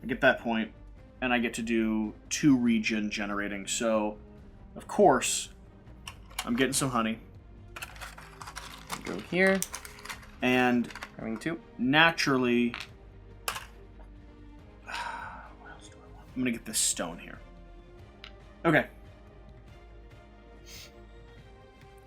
I get that point. And I get to do 2 regen generating. So, of course, I'm getting some honey. Go here. And Having 2. naturally... What else do I want? I'm going to get this stone here. Okay.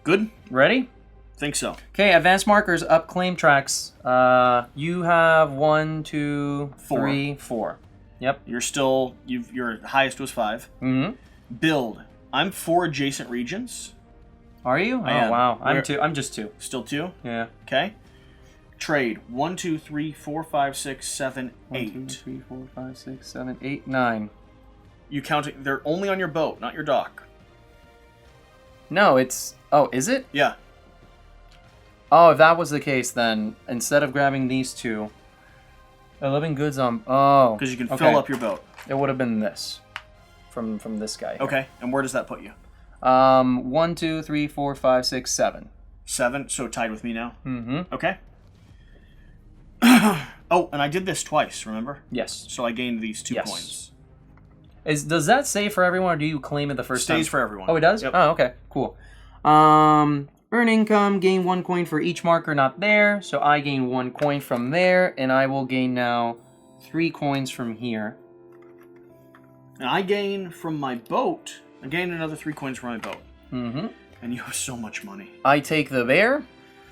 Good? Ready? Think so. Okay, advanced markers up claim tracks. You have 1, 2, 3, 4. Yep. You're still... your highest was 5. Mm-hmm. Build. I'm 4 adjacent regions. Are you? I oh, am. wow. I'm Where- 2. I'm just 2. Still 2? Yeah. Okay. Trade. 1, 2, 3, 4, 5, 6, 7, 8. 1, 2, 3, 4, 5, 6, 7, 8, 9. You count it... They're only on your boat, not your dock. No, it's... Oh, is it? Yeah. Oh, if that was the case, then instead of grabbing these 2, 11 goods on... Oh. Because you can okay. fill up your boat. It would have been this. From this guy. Here. Okay. And where does that put you? 1, 2, 3, 4, 5, 6, 7. 7. So tied with me now. Mm-hmm. Okay. Oh, and I did this twice, remember? Yes. So I gained these 2 Yes. coins. Does that say for everyone, or do you claim it the first time? Stays for everyone. Oh, it does? Yep. Oh, okay. Cool. Earn income, gain 1 coin for each marker not there. So I gain 1 coin from there, and I will gain now 3 coins from here. And I gain from my boat. I gain another 3 coins from my boat. Mm-hmm. And you have so much money. I take the bear,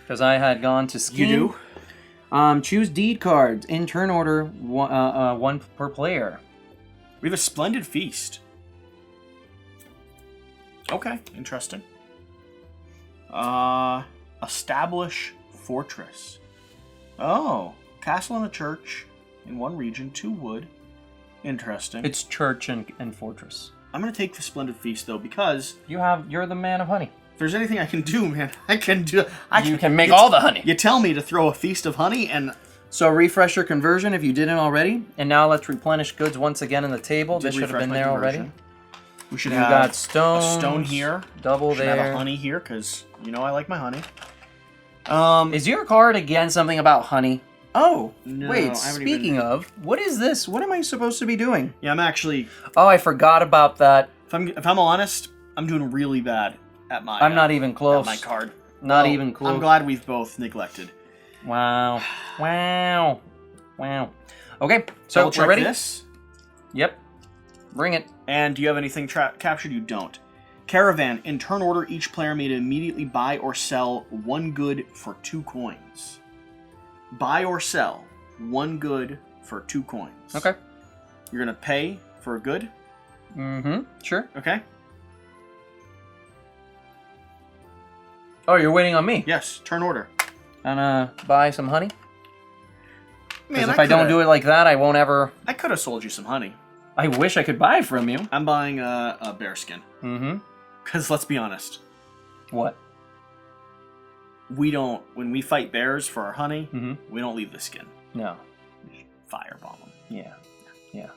because I had gone to ski. You do? Choose deed cards. In turn order, 1 per player. We have a splendid feast. Okay, interesting. Establish fortress. Oh, castle and a church in 1 region, 2 wood. Interesting. It's church and fortress. I'm gonna take the splendid feast though because You're the man of honey. if there's anything I can do, man, I can do. You can make all the honey. You tell me to throw a feast of honey, and So refresh your conversion if you didn't already. And now let's replenish goods once again in the table. Did This should have refresh been my there conversion. already. We should You have got stones, a stone here. double Should there. have a honey here because you know I like my honey. Is your card again something about honey? Oh, No, I wait, haven't speaking of, what is this? What am I supposed to be doing? Yeah, I'm actually. Oh, I forgot about that. If I'm honest, I'm doing really bad at my. I'm not even close. At my card. Not Well, even close. I'm glad we've both neglected. Wow. Wow. Wow. Okay, so Double we're check ready? this. Yep. Bring it. And do you have anything captured? You don't. Caravan. In turn order, each player may immediately buy or sell 1 good for 2 coins. Buy or sell 1 good for 2 coins. Okay. You're going to pay for a good? Mm-hmm. Sure. Okay. Oh, you're waiting on me? Yes, turn order. And buy some honey? Because Man, if I don't do it like that, I won't ever... I could have sold you some honey. I wish I could buy from you. I'm buying a bear skin. Mm-hmm. Because let's be honest. What? We don't... When we fight bears for our honey, Mm-hmm. we don't leave the skin. No. We firebomb them. Yeah. Yeah.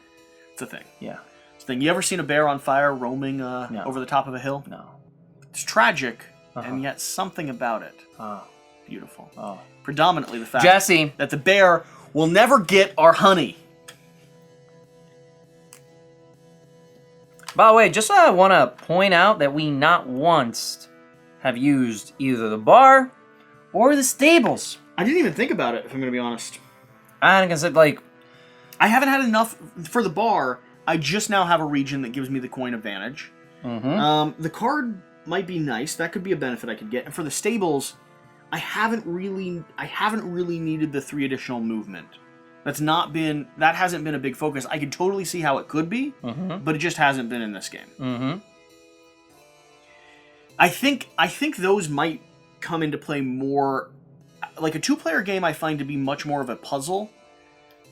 It's a thing. Yeah. It's a thing. You ever seen a bear on fire roaming over the top of a hill? No. It's tragic, and yet something about it. Oh. Beautiful. Oh. Predominantly the fact Jesse. that the bear will never get our honey. By the way, just want to point out that we not once have used either the bar or the stables. I didn't even think about it, if I'm going to be honest. And I said, like... I haven't had enough for the bar. I just now have a region that gives me the coin advantage. Mm-hmm. The card might be nice. That could be a benefit I could get. And for the stables, I haven't really needed the 3 additional movement. That hasn't been a big focus. I could totally see how it could be, but it just hasn't been in this game. Mm-hmm. I think those might come into play more. Like a 2-player game, I find to be much more of a puzzle.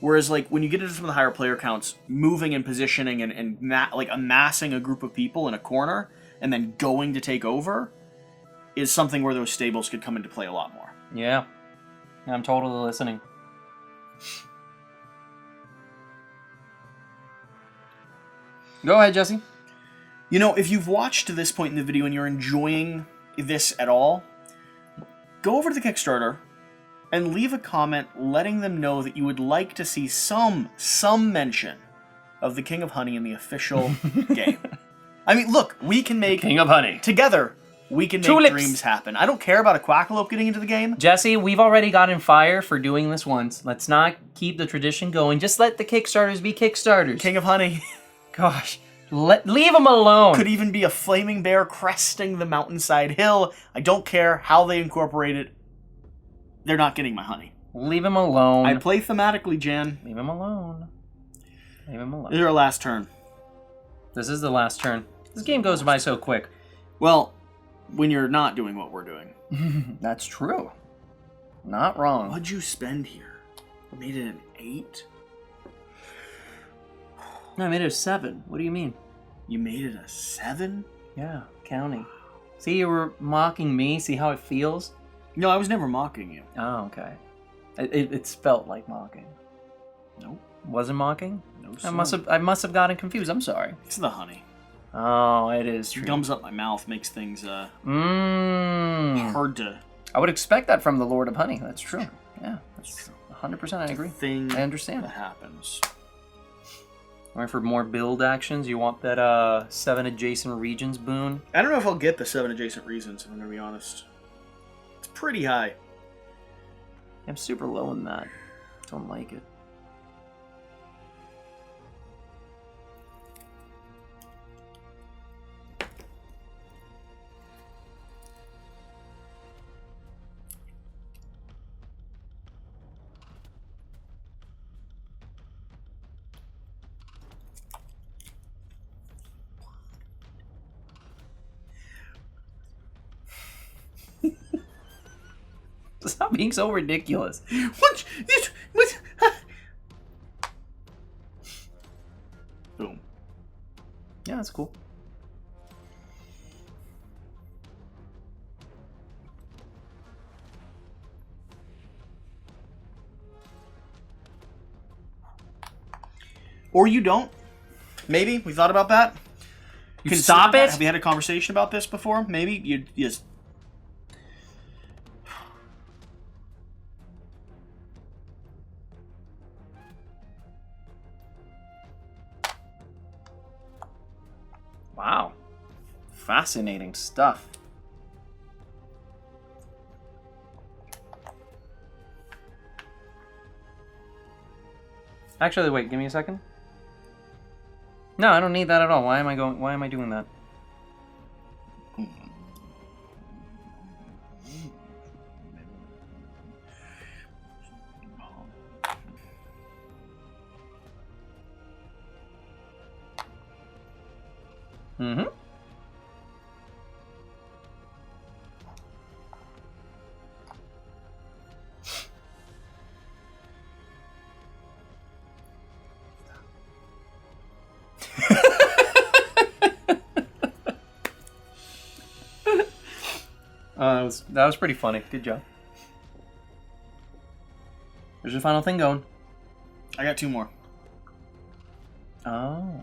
Whereas, like, when you get into some of the higher player counts, moving and positioning and like amassing a group of people in a corner and then going to take over is something where those stables could come into play a lot more. Yeah. I'm totally listening. Go ahead, Jesse. You know, if you've watched to this point in the video and you're enjoying this at all, go over to the Kickstarter and leave a comment letting them know that you would like to see some mention of the King of Honey in the official game. I mean, look, we can make... King of Honey. Together, we can make Tulips. dreams happen. I don't care about a Quackalope getting into the game. Jesse, we've already gotten fire for doing this once. Let's not keep the tradition going. Just let the Kickstarters be Kickstarters. King of Honey. Gosh. Leave them alone. Could even be a flaming bear cresting the mountainside hill. I don't care how they incorporate it. They're not getting my honey. Leave him alone. I play thematically, Jan. Leave him alone. Leave him alone. This is our last turn. This is the last turn. This game goes by so quick. Well, when you're not doing what we're doing. That's true. Not wrong. What'd you spend here? You made it an 8? No, I made it a 7. What do you mean? You made it a 7? Yeah, counting. See, you were mocking me. See how it feels? No, I was never mocking you. Oh, okay. It's felt like mocking. Nope. Wasn't mocking? No, I must have gotten confused. I'm sorry. It's the honey. Oh, it is It true. gums up my mouth, makes things hard to... I would expect that from the Lord of Honey. That's true. Yeah, that's 100%. I agree. Thing I understand. that happens. All right, for more build actions, you want that 7 adjacent regions boon? I don't know if I'll get the 7 adjacent reasons, if I'm going to be honest. It's pretty high. I'm super low in that. Don't like it. Stop being so ridiculous. What? Boom. Yeah, that's cool. Or you don't. Maybe. We thought about that. You Consider stop that. it? Have we had a conversation about this before? Maybe. You just... Wow. Fascinating stuff. Actually, wait, give me a second. No, I don't need that at all. Why am I doing that? Mm-hmm. That was pretty funny. Good job. There's your final thing going. I got 2 more. Oh.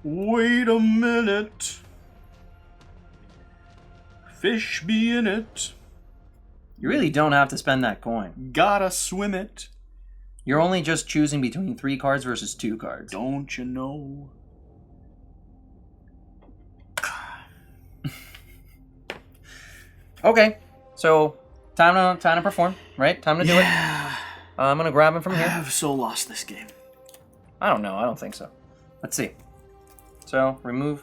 Wait a minute. Fish be in it. You really don't have to spend that coin. Gotta swim it. You're only just choosing between 3 cards versus 2 cards. Don't you know? Okay, so time to perform, right? Time to do it. I'm gonna grab him from here. I've so lost this game. I don't know. I don't think so. Let's see. So remove.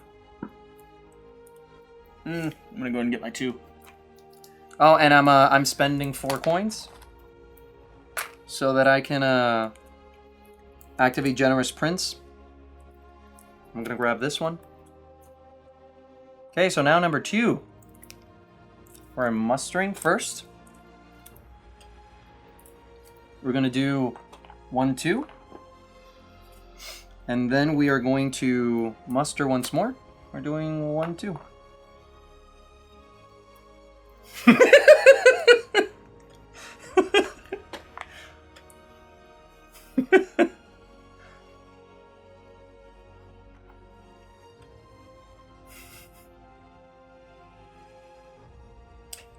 I'm gonna go ahead and get my 2. Oh, and I'm spending 4 coins so that I can activate Generous Prince. I'm gonna grab this one. Okay, so now number 2. We're mustering first. We're gonna do 1, 2. And then we are going to muster once more. We're doing 1, 2.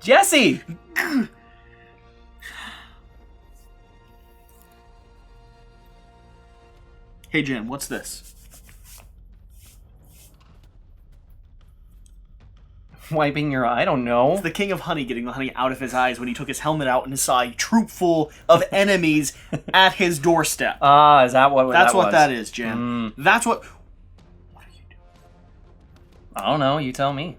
Jesse! Hey Jen, what's this? Wiping your eye? I don't know. It's the King of Honey getting the honey out of his eyes when he took his helmet out and saw a troop full of enemies at his doorstep. Ah, is that what That's that what was? that is, Jen. That's what... What are you doing? I don't know. You tell me.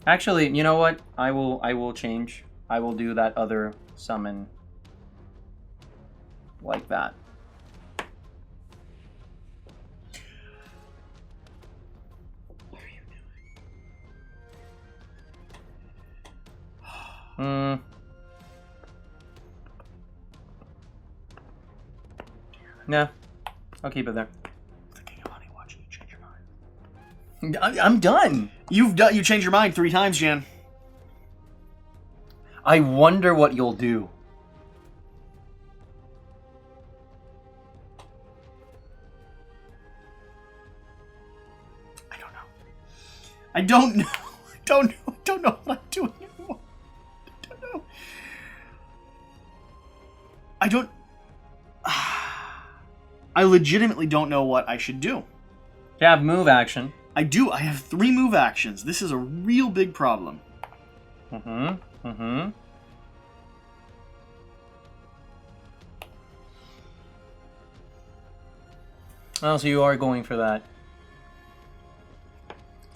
Actually, you know what? I will change. I will do that other summon like that. What are you doing? Nah. I'll keep it there. The King of Honey watching you change your mind. I'm done. You changed your mind 3 times, Jan. I wonder what you'll do. I don't know. I don't know what I'm doing anymore. I don't know. I don't... I legitimately don't know what I should do. You have move action. I do. I have 3 move actions. This is a real big problem. Oh, so you are going for that.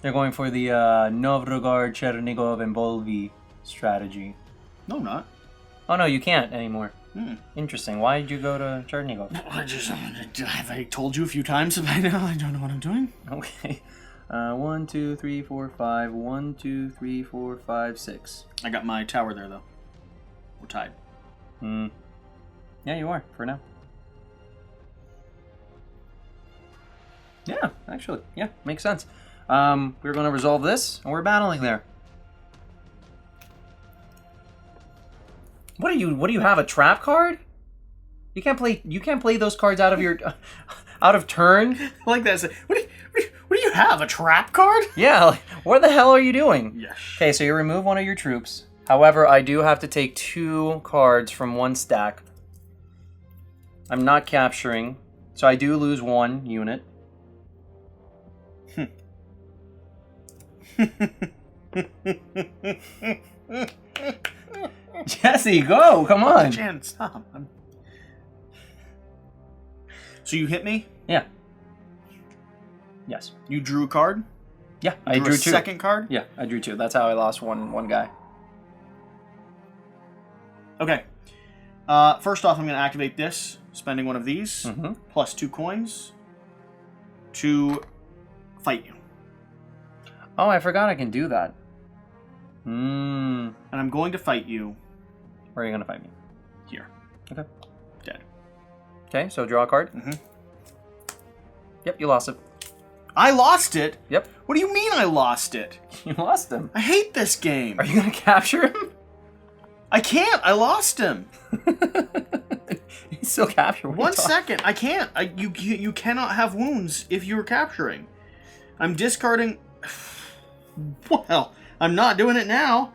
You're going for the Novgorod, Chernigov, and Volvi strategy. No, I'm not. Oh, no, you can't anymore. Interesting. Why did you go to Chernigov? Have I told you a few times by now? I don't know what I'm doing. Okay. 1, 2, 3, 4, 5. 1, 2, 3, 4, 5, 6. I got my tower there, though. We're tied. Yeah, you are, for now. Yeah, actually. Yeah, makes sense. We're going to resolve this, and we're battling there. What do you have, a trap card? You can't play those cards out of your out of turn. I like that. What do you have, a trap card? Yeah, like, what the hell are you doing? Yes. Okay, so you remove one of your troops. However, I do have to take 2 cards from 1 stack. I'm not capturing, so I do lose 1 unit. Jesse, go! Come on! Jan, stop. So you hit me? Yeah. Yes. You drew a card? Yeah, I drew a 2. second card? Yeah, I drew 2. That's how I lost one guy. Okay. First off, I'm going to activate this, spending one of these, plus 2 coins, to fight you. Oh, I forgot I can do that. And I'm going to fight you. Where are you going to fight me? Here. Okay. Dead. Okay, so draw a card. Yep, you lost it. I lost it? Yep. What do you mean I lost it? You lost him. I hate this game. Are you going to capture him? I can't. I lost him. He's still captured. One second. I can't. You cannot have wounds if you're capturing. I'm discarding... Well, I'm not doing it now.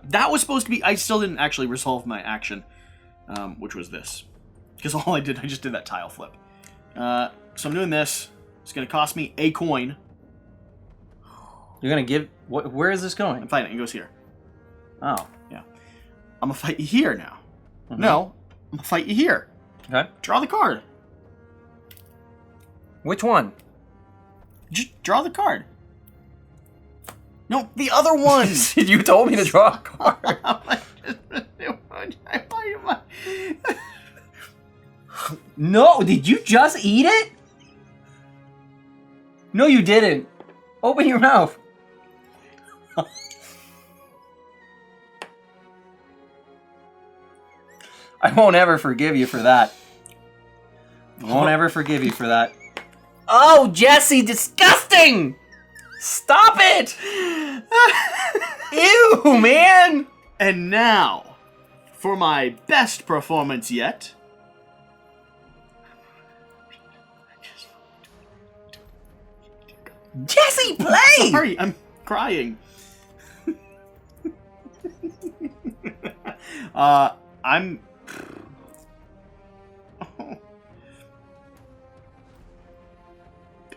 That was supposed to be... I still didn't actually resolve my action, which was this. Because all I just did that tile flip. So I'm doing this. It's going to cost me a coin. You're going to give... Where is this going? I'm fighting. It goes here. Oh. Yeah. I'm going to fight you here now. No. I'm going to fight you here. Okay. Draw the card. Which one? Just draw the card. No, the other one. You told me to draw a card. No, did you just eat it? No, you didn't. Open your mouth. I won't ever forgive you for that. I won't ever forgive you for that. Oh, Jesse, disgusting! Stop it! Ew, man! And now, for my best performance yet. Jesse, play! Sorry, I'm crying. I'm...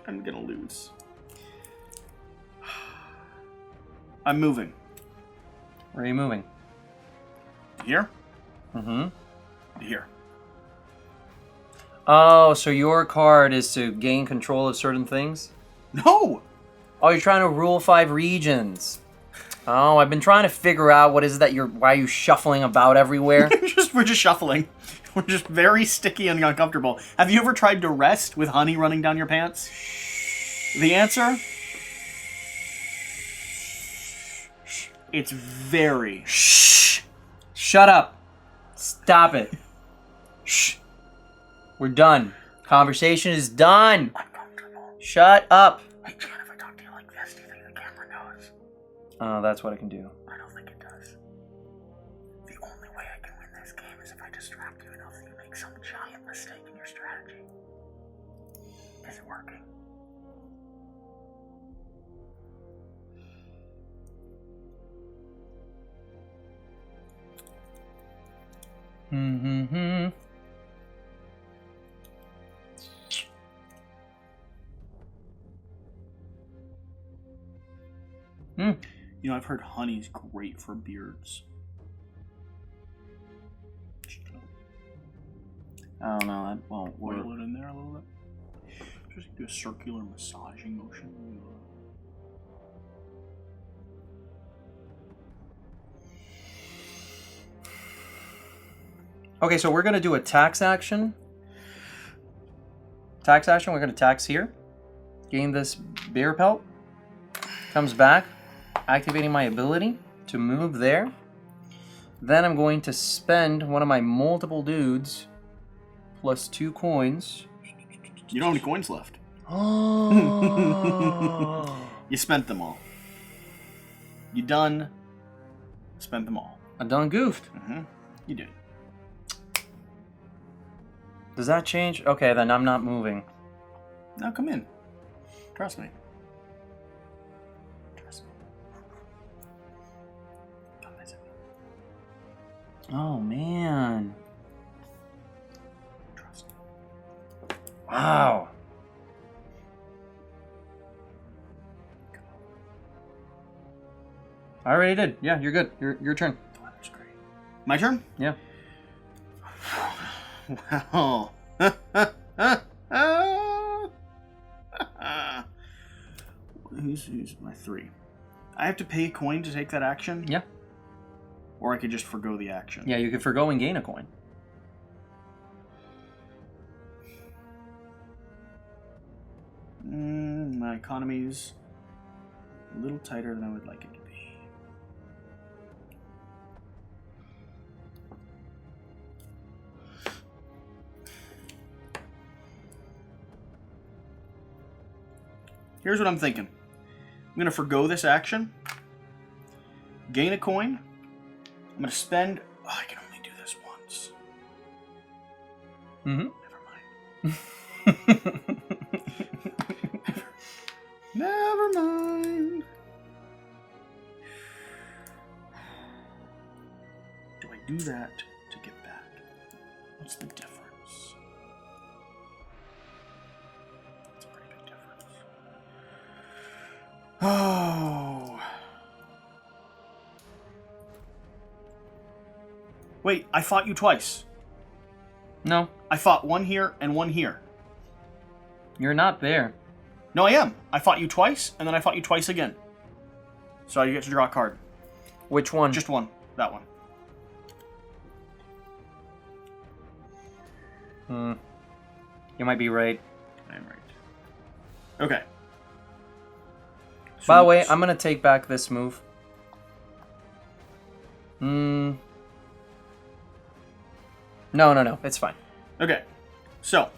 I'm gonna lose. I'm moving. Where are you moving? Here? Mm-hmm. Here. Oh, so your card is to gain control of certain things? No! Oh, you're trying to rule 5 regions. Oh, I've been trying to figure out what is it that why are you shuffling about everywhere? We're just shuffling. We're just very sticky and uncomfortable. Have you ever tried to rest with honey running down your pants? The answer? It's very... Shh! Shut up. Stop it. Shh. We're done. Conversation is done. Uncomfortable. Shut up. Hey, Jan, if I talk to you like this, do you think the camera knows? Oh, that's what I can do. I don't think it does. The only way I can win this game is if I distract you enough that you make some giant mistake in your strategy. Is it working? Mm-hmm. You know, I've heard honey's great for beards. I don't know. That won't Oil work. it in there a little bit. Just do a circular massaging motion. Okay, so we're gonna do a tax action. Tax action. We're gonna tax here. Gain this bear pelt. Comes back, activating my ability to move there. Then I'm going to spend one of my multiple dudes plus 2 coins. You don't have any coins left. Oh. You spent them all. You done spent them all. I done goofed. Mm-hmm. You did. Does that change? Okay, then I'm not moving. Now come in. Trust me. Trust me. Come visit me. Oh, man. Trust me. Wow. I already did. Yeah, you're good. Your turn. Oh, that's great. My turn? Yeah. Wow. who's my 3? I have to pay a coin to take that action? Yeah. Or I could just forgo the action. Yeah, you could forgo and gain a coin. My economy's a little tighter than I would like it to be. Here's what I'm thinking. I'm going to forgo this action. Gain a coin. I'm going to spend... Oh, I can only do this once. Mm-hmm. Never mind. Never mind. Do I do that to get back? What's the difference? It's a pretty big difference. Oh. Wait, I fought you twice. No. I fought one here and one here. You're not there. No, I am. I fought you twice, and then I fought you twice again. So you get to draw a card. Which one? Just one. That one. You might be right. I am right. Okay. By the way, I'm going to take back this move. No. It's fine. Okay. So.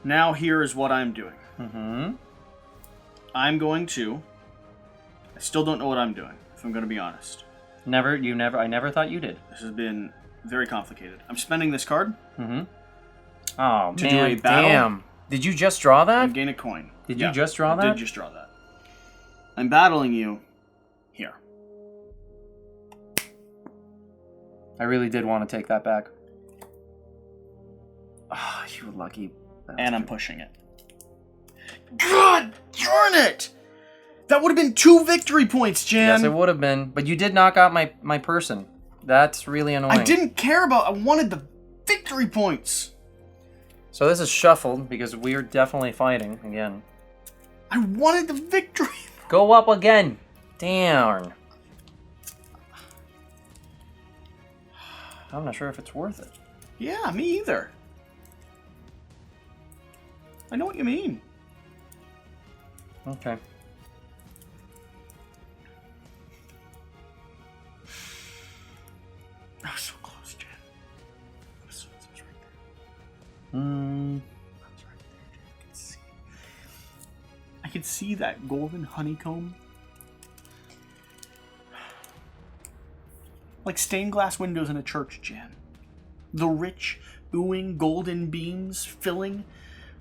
Now here is what I'm doing. I'm going to... I still don't know what I'm doing, if I'm going to be honest. I never thought you did. This has been very complicated. I'm spending this card. Oh, to do a battle. Damn. Did you just draw that? And gain a coin. Did you just draw that? I did just draw that. I'm battling you here. I really did want to take that back. Ah, you lucky bastard. And I'm pushing it. God darn it! That would have been 2 victory points, Jan. Yes, it would have been. But you did knock out my person. That's really annoying. I didn't care about... I wanted the victory points. So this is shuffled because we're definitely fighting again. I wanted the victory. Go up again. Darn. I'm not sure if it's worth it. Yeah, me either. I know what you mean. Okay. I was so close, Jan. I was right there. Hmm. I was right there, Jan. I could see that golden honeycomb. Like stained glass windows in a church, Jan. The rich, oohing golden beams filling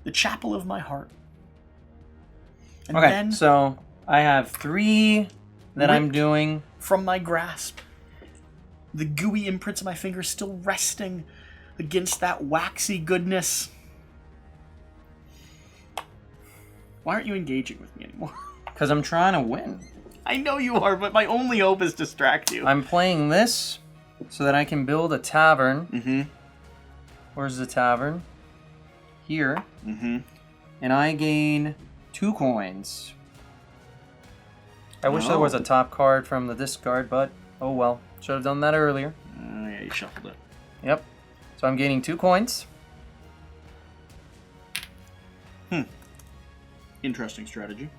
the chapel of my heart. And Okay, then, so I have 3 that I'm ripped doing. from my grasp, the gooey imprints of my fingers still resting against that waxy goodness. Why aren't you engaging with me anymore? Because I'm trying to win. I know you are, but my only hope is distract you. I'm playing this so that I can build a tavern. Mm-hmm. Where's the tavern? Here. Mm-hmm. And I gain 2 coins. I wish there was a top card from the discard, but oh well. Should have done that earlier. Yeah, you shuffled it. Yep. So I'm gaining 2 coins. Interesting strategy.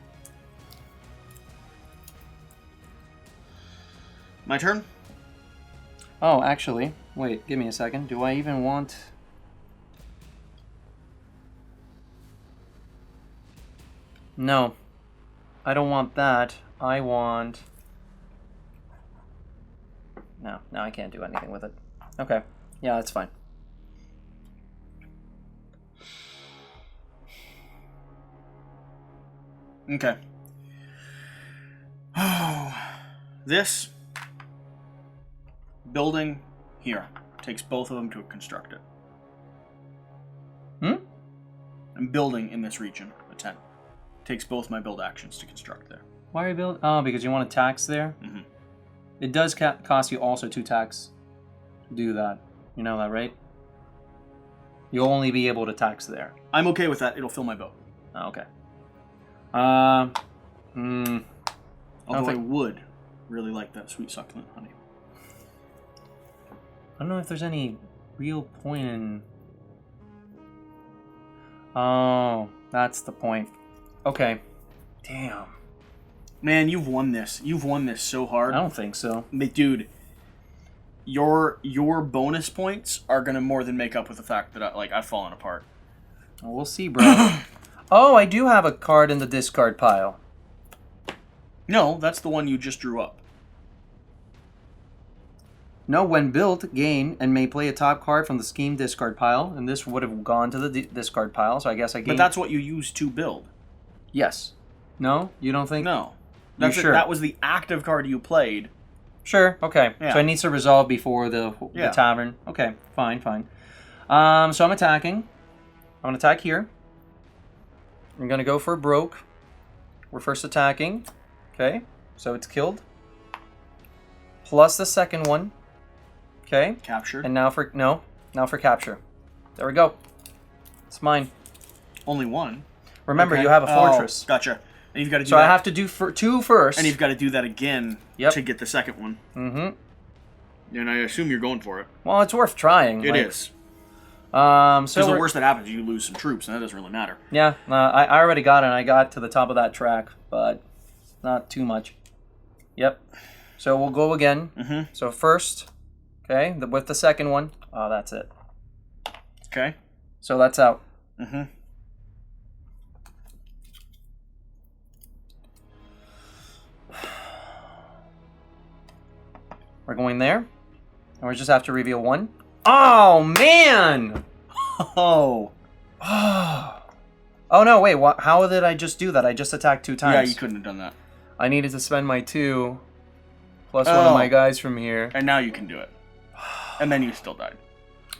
My turn? Oh, actually, wait, give me a second. Do I even want... No. I don't want that. I want... No, I can't do anything with it. Okay. Yeah, that's fine. Okay. Oh, this building here takes both of them to construct it. I'm building in this region, a 10. Takes both my build actions to construct there. Why are you building? Oh, because you want to tax there? Mm-hmm. It does cost you also 2 tax to do that. You know that, right? You'll only be able to tax there. I'm okay with that. It'll fill my boat. Oh, okay. Although I would really like that sweet succulent honey. I don't know if there's any real point in... Oh, that's the point. Okay. Damn. Man, you've won this. You've won this so hard. I don't think so. Dude, your bonus points are gonna more than make up with the fact that I've fallen apart. Well, we'll see, bro. Oh, I do have a card in the discard pile. No, that's the one you just drew up. No, when built, gain, and may play a top card from the scheme discard pile, and this would have gone to the discard pile, so I guess I gained... But that's what you used to build. Yes. No? You don't think? No. Sure? That was the active card you played. Sure, okay. Yeah. So it needs to resolve before the tavern. Okay, fine. So I'm attacking. I'm going to attack here. I'm going to go for a broke. We're first attacking. Okay, so it's killed. Plus the second one. Okay. Captured. And now for capture. There we go. It's mine. Only one. Remember, Okay. you have a fortress. Gotcha. And you've got to do So that. I have to do two first. And you've got to do that again to get the second one. Mm-hmm. And I assume you're going for it. Well, it's worth trying. It is. So Because the worst that happens, you lose some troops, and that doesn't really matter. Yeah, I already got it, and I got to the top of that track, but not too much. Yep. So we'll go again. Mm-hmm. So first, okay, with the second one. Oh, that's it. Okay. So that's out. Mm-hmm. We're going there, and we just have to reveal one. Oh, man! Oh. Oh, no, wait, what? How did I just do that? I just attacked 2 times. Yeah, you couldn't have done that. I needed to spend my 2, plus one of my guys from here. And now you can do it. And then you still died.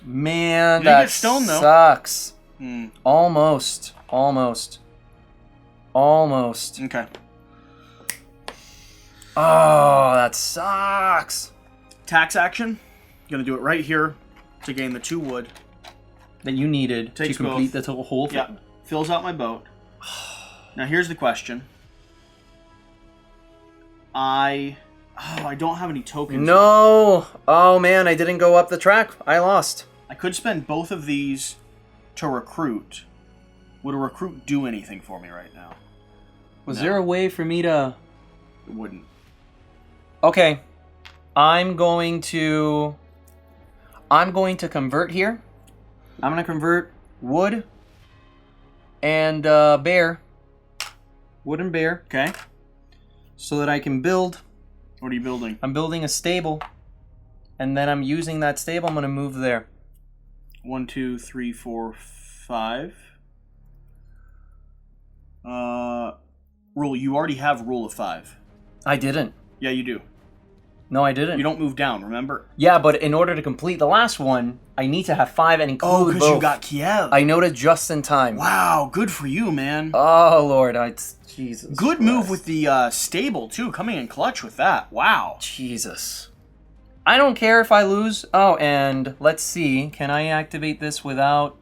Man, Did you that get stone, though? sucks. Hmm. Almost. Okay. Oh, that sucks. Tax action. Gonna do it right here to gain the 2 wood. That you needed Takes to complete both. the whole thing. Yeah. Fills out my boat. Now here's the question. I don't have any tokens. No. Oh, man, I didn't go up the track. I lost. I could spend both of these to recruit. Would a recruit do anything for me right now? Was there a way for me to... It wouldn't. Okay. I'm going to convert here. I'm going to convert wood and bear. Wood and bear. Okay. So that I can build. What are you building? I'm building a stable. And then I'm using that stable. I'm going to move there. 1, 2, 3, 4, 5. Rule. You already have rule of 5. I didn't. Yeah, you do. No, I didn't. You don't move down, remember? Yeah, but in order to complete the last one, I need to have 5 and include Oh, both. because you got Kiev. I noted just in time. Wow, good for you, man. Oh, Lord. Jesus Good Christ. move with the stable, too. Coming in clutch with that. Wow. Jesus. I don't care if I lose. Oh, and let's see. Can I activate this without...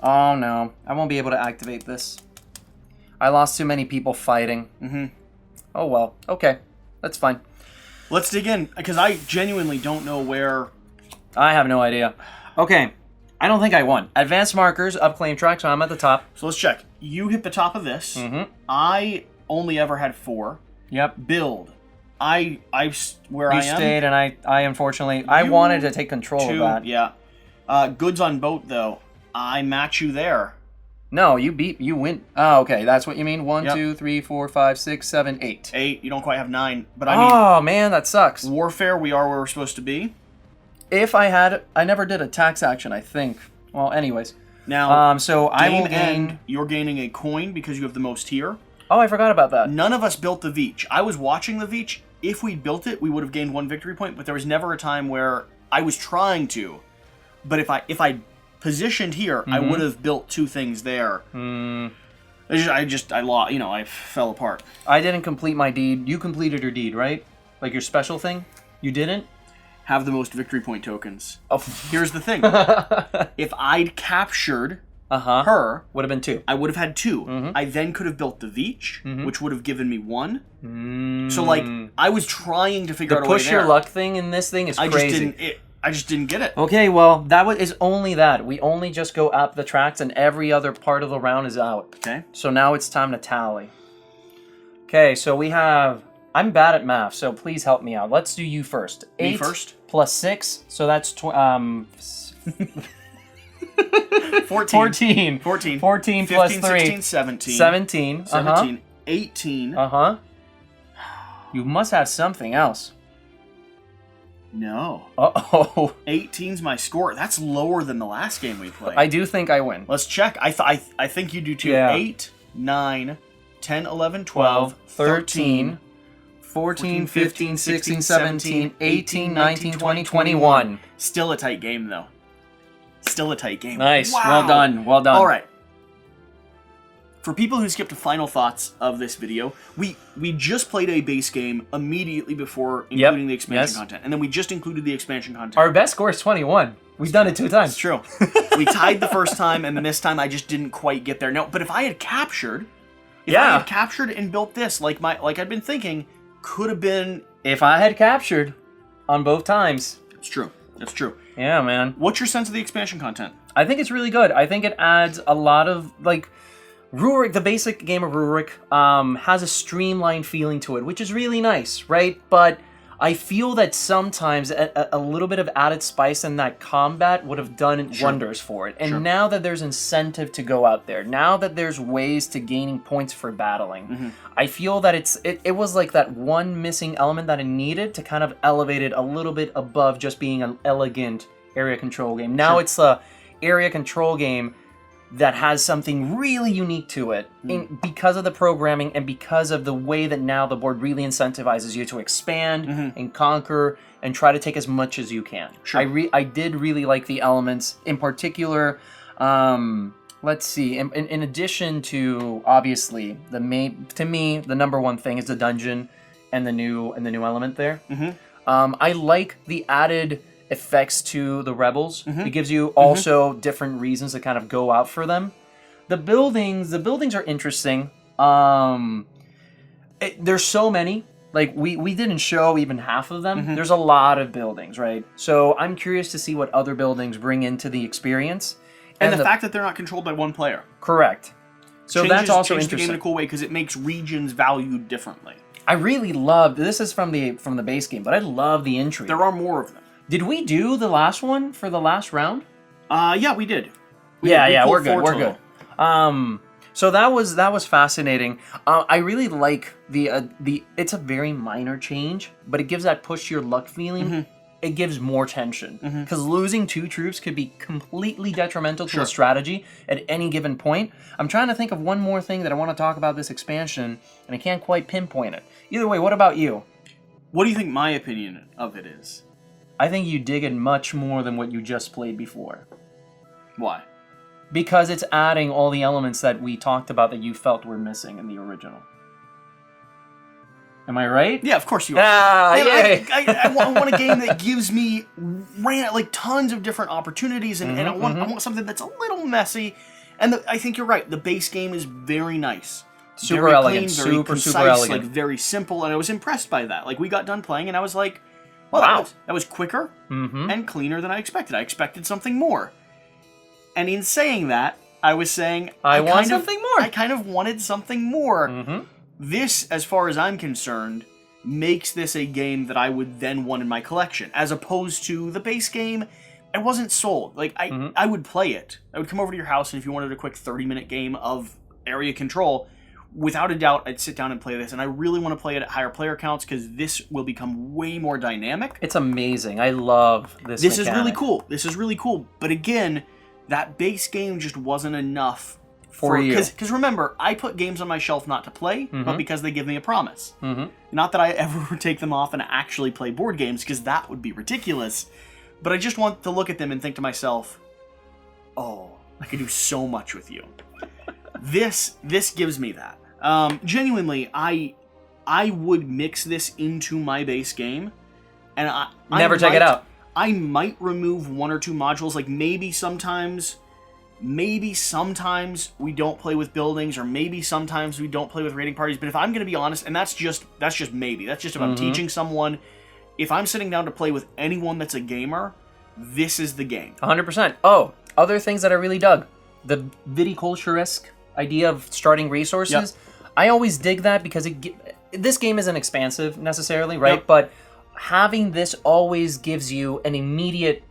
Oh, no. I won't be able to activate this. I lost too many people fighting. Mm-hmm. Oh, well. Okay. That's fine. Let's dig in, because I genuinely don't know where... I have no idea. Okay. I don't think I won. Advanced markers, upclaim track, so I'm at the top. So let's check. You hit the top of this. Mm-hmm. I only ever had 4. Yep. Build. Where You I am. stayed, and I unfortunately... I wanted to take control of that. Yeah. Goods on boat, though. I match you there. No, you win. Oh, okay. That's what you mean? 1, Yep. 2, 3, 4, 5, 6, 7, 8. 8. You don't quite have 9. But I mean, Oh, man, that sucks. warfare, we are where we're supposed to be. If I never did a tax action, I think. Well, anyways. Now, So I will game gain... end, you're gaining a coin because you have the most here. Oh, I forgot about that. None of us built the Veach. I was watching the Veach. If we built it, we would have gained 1 victory point, but there was never a time where I was trying to. But if I positioned here, I would have built 2 things there. I lost, I fell apart. I didn't complete my deed. You completed your deed, right? Like your special thing? You didn't? Have the most victory point tokens. Oh. Here's the thing. If I'd captured her, would have been 2. I would have had 2. I then could have built the Veach, which would have given me 1. So, like, I was trying to figure out a way there. The push your luck thing in this thing is crazy. I just didn't get it. Okay, well, is only that. We only just go up the tracks, and every other part of the round is out. Okay. So now it's time to tally. Okay, so we have... I'm bad at math, so please help me out. Let's do you first. 8 Me first? plus 6, so that's 14. 14 plus 15, 3. 16, 17. 17. 17. 18. You must have something else. No. 18's my score. That's lower than the last game we played. I do think I win. Let's check. I think you do too. Yeah. 8, 9, 10, 11, 12, 13, 14, 15, 16, 17, 18, 19, 20, 21. Still a tight game, though. Still a tight game. Nice. Wow. Well done. Well done. All right. For people who skipped to final thoughts of this video, we just played a base game immediately before including the expansion content. And then we just included the expansion content. Our best score is 21. We've done it 2 times. It's true. We tied the first time, and then this time I just didn't quite get there. No, but if I had captured... I had captured and built this, like I'd been thinking, could have been... If I had captured on both times... It's true. That's true. Yeah, man. What's your sense of the expansion content? I think it's really good. I think it adds a lot of, like... Rurik, the basic game of Rurik, has a streamlined feeling to it, which is really nice, right? But I feel that sometimes a little bit of added spice in that combat would have done wonders for it. And now that there's incentive to go out there, now that there's ways to gaining points for battling, I feel that it was like that one missing element that it needed to kind of elevate it a little bit above just being an elegant area control game. Now it's a area control game that has something really unique to it because of the programming and because of the way that now the board really incentivizes you to expand and conquer and try to take as much as you can. I did really like the elements. In particular, let's see, in addition to, obviously, to me, the number one thing is the dungeon and the new element there. I like the added effects to the rebels. It gives you also different reasons to kind of go out for them. The buildings are interesting. There's so many. Like we didn't show even half of them. There's a lot of buildings, right? So I'm curious to see what other buildings bring into the experience. And the fact that they're not controlled by one player. Correct. So that's also interesting. The game in a cool way because it makes regions valued differently. I really loved, this is from the base game, but I love the intrigue. There are more of them. Did we do the last one for the last round? Yeah, we did. We're good. So that was fascinating. I really like the it's a very minor change, but it gives that push your luck feeling. It gives more tension because losing 2 troops could be completely detrimental to a strategy at any given point. I'm trying to think of one more thing that I want to talk about this expansion, and I can't quite pinpoint it. Either way, what about you? What do you think my opinion of it is? I think you dig it much more than what you just played before. Why? Because it's adding all the elements that we talked about that you felt were missing in the original. Am I right? Yeah, of course you are. Yay! I want a game that gives me tons of different opportunities, and I want something that's a little messy. And I think you're right. The base game is very nice. Super very elegant. Clean, very super concise, elegant. Like very simple, and I was impressed by that. Like we got done playing, and I was like, well, wow. that was quicker and cleaner than I expected. I expected something more. And in saying that, I was saying I want something more. I kind of wanted something more. This, as far as I'm concerned, makes this a game that I would then want in my collection, as opposed to the base game. I wasn't sold. Like I would play it. I would come over to your house, and if you wanted a quick 30-minute game of area control, without a doubt, I'd sit down and play this. And I really want to play it at higher player counts because this will become way more dynamic. It's amazing. I love this. This is really cool. This is really cool. But again, that base game just wasn't enough for you. Because remember, I put games on my shelf not to play, but because they give me a promise. Not that I ever would take them off and actually play board games, because that would be ridiculous. But I just want to look at them and think to myself, oh, I could do so much with you. This gives me that. Genuinely, I would mix this into my base game, and I never take it out. I might remove 1 or 2 modules, like maybe sometimes Maybe sometimes we don't play with buildings, or maybe sometimes we don't play with raiding parties. But if I'm going to be honest, and that's just maybe. That's just if I'm teaching someone. If I'm sitting down to play with anyone that's a gamer, this is the game. 100%. Oh, other things that I really dug. The viticulture-esque idea of starting resources. Yep. I always dig that because this game isn't expansive necessarily, right? Yep. But having this always gives you an immediate,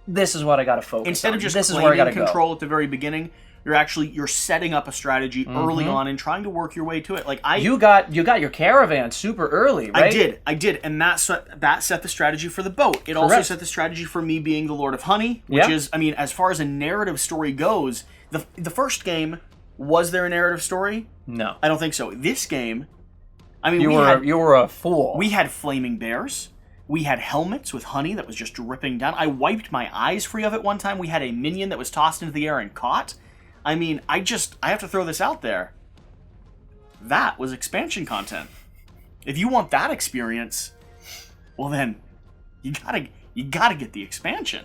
this is what I got to focus Instead on. of just this is where I claiming gotta control at the very beginning, you're setting up a strategy early on and trying to work your way to it. Like you got your caravan super early, right? I did, and that set the strategy for the boat. It also set the strategy for me being the Lord of Honey, which is, I mean, as far as a narrative story goes, the first game, was there a narrative story? No, I don't think so. This game, I mean, you were a fool. We had flaming bears. We had helmets with honey that was just dripping down. I wiped my eyes free of it one time. We had a minion that was tossed into the air and caught. I mean, I have to throw this out there. That was expansion content. If you want that experience, well then, you gotta get the expansion.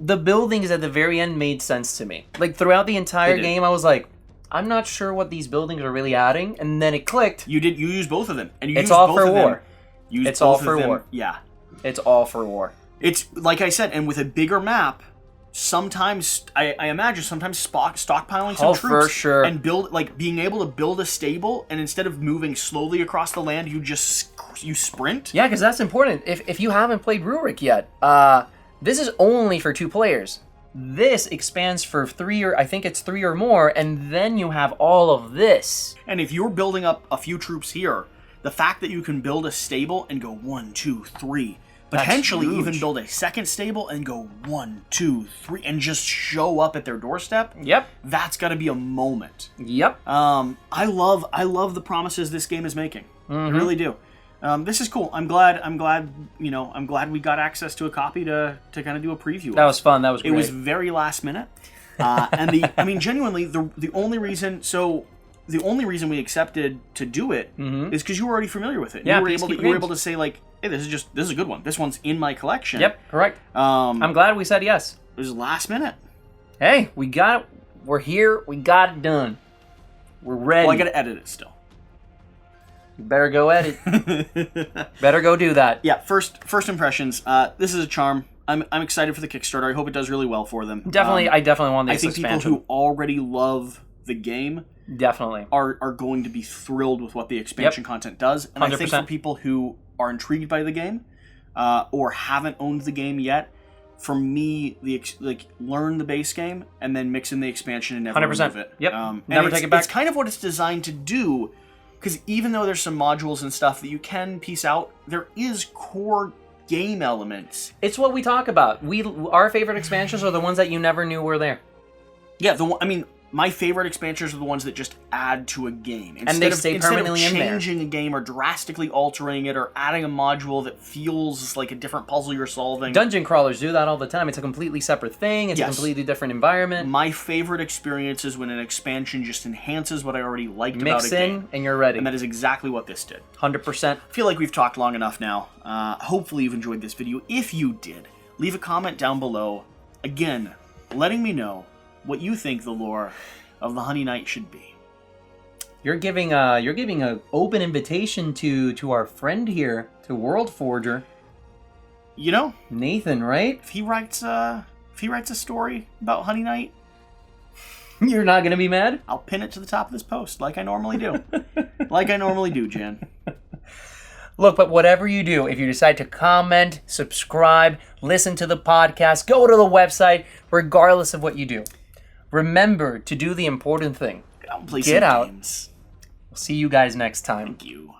The buildings at the very end made sense to me. Like throughout the entire game, I was like, I'm not sure what these buildings are really adding, and then it clicked. You use both of them, and you it's used all both for of war. them. It's all for war. Yeah, it's all for war. It's like I said, and with a bigger map. Sometimes I imagine stockpiling some troops for sure. and being able to build a stable, and instead of moving slowly across the land, you sprint. Yeah, because that's important. If you haven't played Rurik yet, this is only for 2 players. This expands for 3 or more, and then you have all of this. And if you're building up a few troops here, the fact that you can build a stable and go 1, 2, 3. Potentially even build a second stable and go 1, 2, 3, and just show up at their doorstep. Yep. That's got to be a moment. Yep. I love the promises this game is making. I really do. This is cool. I'm glad we got access to a copy to kind of do a preview. That was fun. That was great. It was very last minute. Genuinely, the only reason we accepted to do it is because you were already familiar with it. Yeah, you were able to say like, hey, this is a good one. This one's in my collection. Yep, correct. I'm glad we said yes. It was last minute. Hey, we got it. We're here. We got it done. We're ready. Well, I got to edit it still. You better go edit. Better go do that. Yeah. First impressions. This is a charm. I'm excited for the Kickstarter. I hope it does really well for them. Definitely, I definitely want this I think expansion. people who already love the game definitely are going to be thrilled with what the expansion content does. And 100%. I think for people who are intrigued by the game or haven't owned the game yet, for me, learn the base game and then mix in the expansion and never 100%. remove it. Yep. Never take it back. It's kind of what it's designed to do, because even though there's some modules and stuff that you can piece out, there is core game elements. It's what we talk about. Our favorite expansions are the ones that you never knew were there. Yeah, my favorite expansions are the ones that just add to a game. Instead of permanently in there. Changing a game or drastically altering it or adding a module that feels like a different puzzle you're solving. Dungeon crawlers do that all the time. It's a completely separate thing. It's a completely different environment. My favorite experience is when an expansion just enhances what I already liked about a Mix game. in, and you're ready. And that is exactly what this did. 100%. I feel like we've talked long enough now. Hopefully you've enjoyed this video. If you did, leave a comment down below. Again, letting me know what you think the lore of the Honey Knight should be. You're giving an open invitation to our friend here, to World Forger. You know, Nathan, right? If he writes a story about Honey Knight, you're not gonna be mad? I'll pin it to the top of this post, like I normally do. Like I normally do, Jan. Look, but whatever you do, if you decide to comment, subscribe, listen to the podcast, go to the website, regardless of what you do, remember to do the important thing. Get out and play Get some out. games. We'll see you guys next time. Thank you.